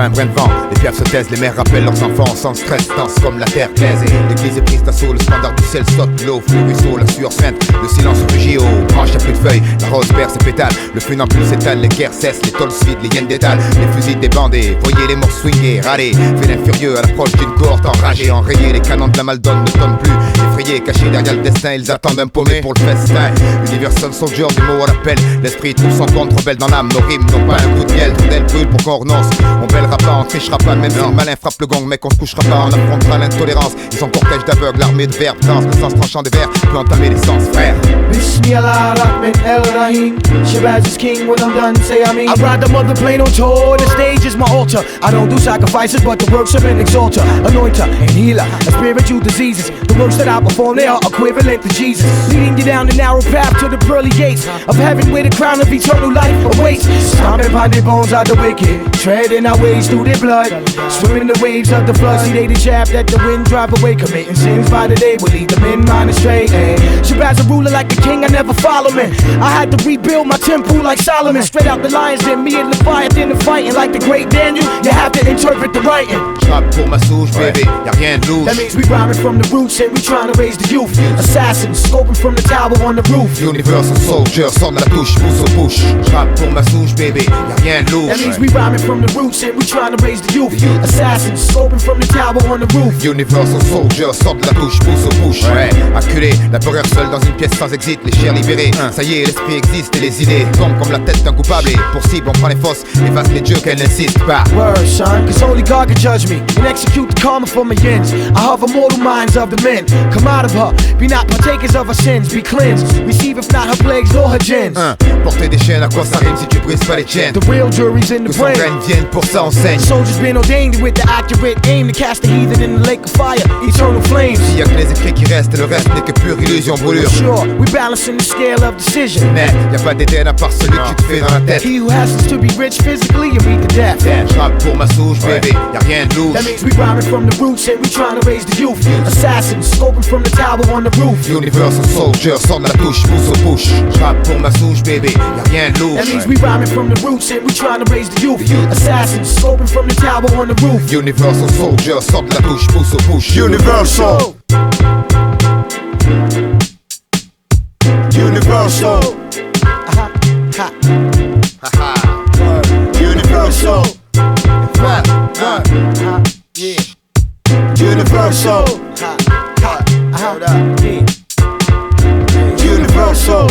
Speaker 24: un brin de vent. Les pierres se taisent, les mères rappellent leurs enfants sans stress, dansent comme la terre glaise. Et l'église est prise d'assaut, le standard du ciel saute, l'eau, le ruisseau, la sueur suinte, le silence rugit aux branches, y'a plus de feuilles, la rose perd ses pétales, le funambule s'étale, les guerres cessent, les tôles se vident, les hyènes détalent, les fusils débandés, voyez les morts swinguer, râler, félin furieux à l'approche d'une cohorte enragée, enrayée, les canons de la Maldonne ne tonnent plus, effrayés, cachés derrière le destin, ils attendent un paumé pour le festin. Universal Soldier, du mot à l'appel, l'esprit trouve son compte, rebelle dans l'âme, nos rimes n'ont pas un coup de miel, trop d'ailes brûlent pour qu'on renonce, on bêlera pas, on trichera pas, même si le malin frappe le gong, mec on se couchera pas, on affrontera l'intolérance, ils sont cortège d'aveugles, l'armée de verbes, danse, le sens tranchant des vers, peut entamer les sens, frère.
Speaker 4: Bismillah Rahman El Rahim. Shabazz is king when I'm done, say I mean. I ride the mother plane on tour, the stage is my altar. I don't do sacrifices, but the works of an exalter, anointer, and healer of spiritual diseases. The works that I perform, they are equivalent to Jesus, leading you down the narrow path to the pearly gates of heaven, where the crown of eternal life awaits. Stomping upon their bones are the wicked, treading our ways through their blood, swimming the waves of the flood. See they the shaft that the wind drive away, committing sins by the day will lead them in mind astray. Shabazz a ruler like a king, I never follow me. I had to rebuild my temple like Solomon. Straight out the lions, then me and Leviathan are fighting like the great Daniel. You have to interpret the writing.
Speaker 24: J'rappe pour ma souche, baby, y'a rien de louche.
Speaker 4: That means we rhyming from the roots and we trying to raise the youth. Assassins scoping from the tower on the roof.
Speaker 24: Universal Soldier, sort de la touche, pouce au push. J'rappe pour ma souche, baby, y'a rien de louche.
Speaker 4: That means we rhyming from the roots and we trying to raise the youth. Assassins scoping from the tower on the roof.
Speaker 24: Universal Soldier, sort de la touche, pouce au push. Ouais, acculé, la peur seule dans une pièce sans exit, les chairs libérées. Ça y est, l'esprit existe et les idées tombent comme la tête d'un coupable. Et pour cible, on prend les fausses, efface les dieux qu'elles n'insistent pas.
Speaker 4: Word, son, cause only God can judge me and execute the karma for my ends. I hover mortal minds of the men. Come out of her, be not partakers of her sins, be cleansed. Receive if not her plagues nor her gens.
Speaker 24: Porter des chaînes, à quoi ça rime si tu brises pas les chaînes?
Speaker 4: The real jury's in the brain.
Speaker 24: Que son graine vienne, pour ça on saigne.
Speaker 4: Soldiers been ordained with the accurate aim to cast the heathen in the lake of fire, eternal flames.
Speaker 24: S'il y a que les écrits qui restent, le reste n'est que pure illusion, brûlure.
Speaker 4: Sure, we balancing the scale of decision.
Speaker 24: Mais y'a pas d'Éden à part celui que tu te fais dans la tête.
Speaker 4: He who happens to be rich physically and meet the death.
Speaker 24: J'rappe pour ma souche, baby, y'a rien de louche.
Speaker 4: That means we rhyming from the roots and we trying to raise the youth. Assassins scoping from the tower on the roof.
Speaker 24: Universal Soldier, sort de la touche, pouce au push. J'rappe pour ma souche, baby, y'a rien de louche.
Speaker 4: That means we rhyming from the roots and we trying to raise the youth. Assassins scoping from the tower on the roof.
Speaker 24: Universal Soldier, sort de la touche, pouce au push.
Speaker 23: Universal. Universal. Universal.
Speaker 4: Yeah.
Speaker 23: Universal. Universal.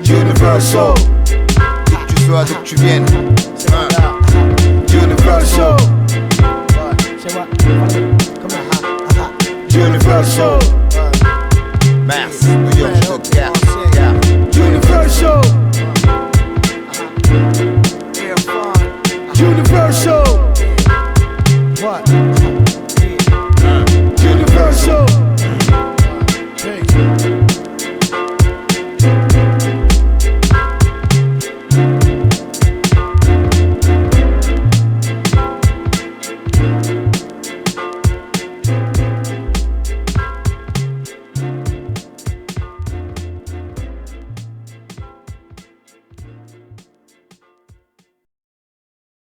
Speaker 23: Universal.
Speaker 24: Que tu sois d'où que tu viennes.
Speaker 23: Universal. Universal.
Speaker 24: Mass, New York, Stuttgart.
Speaker 23: Universal. Universal.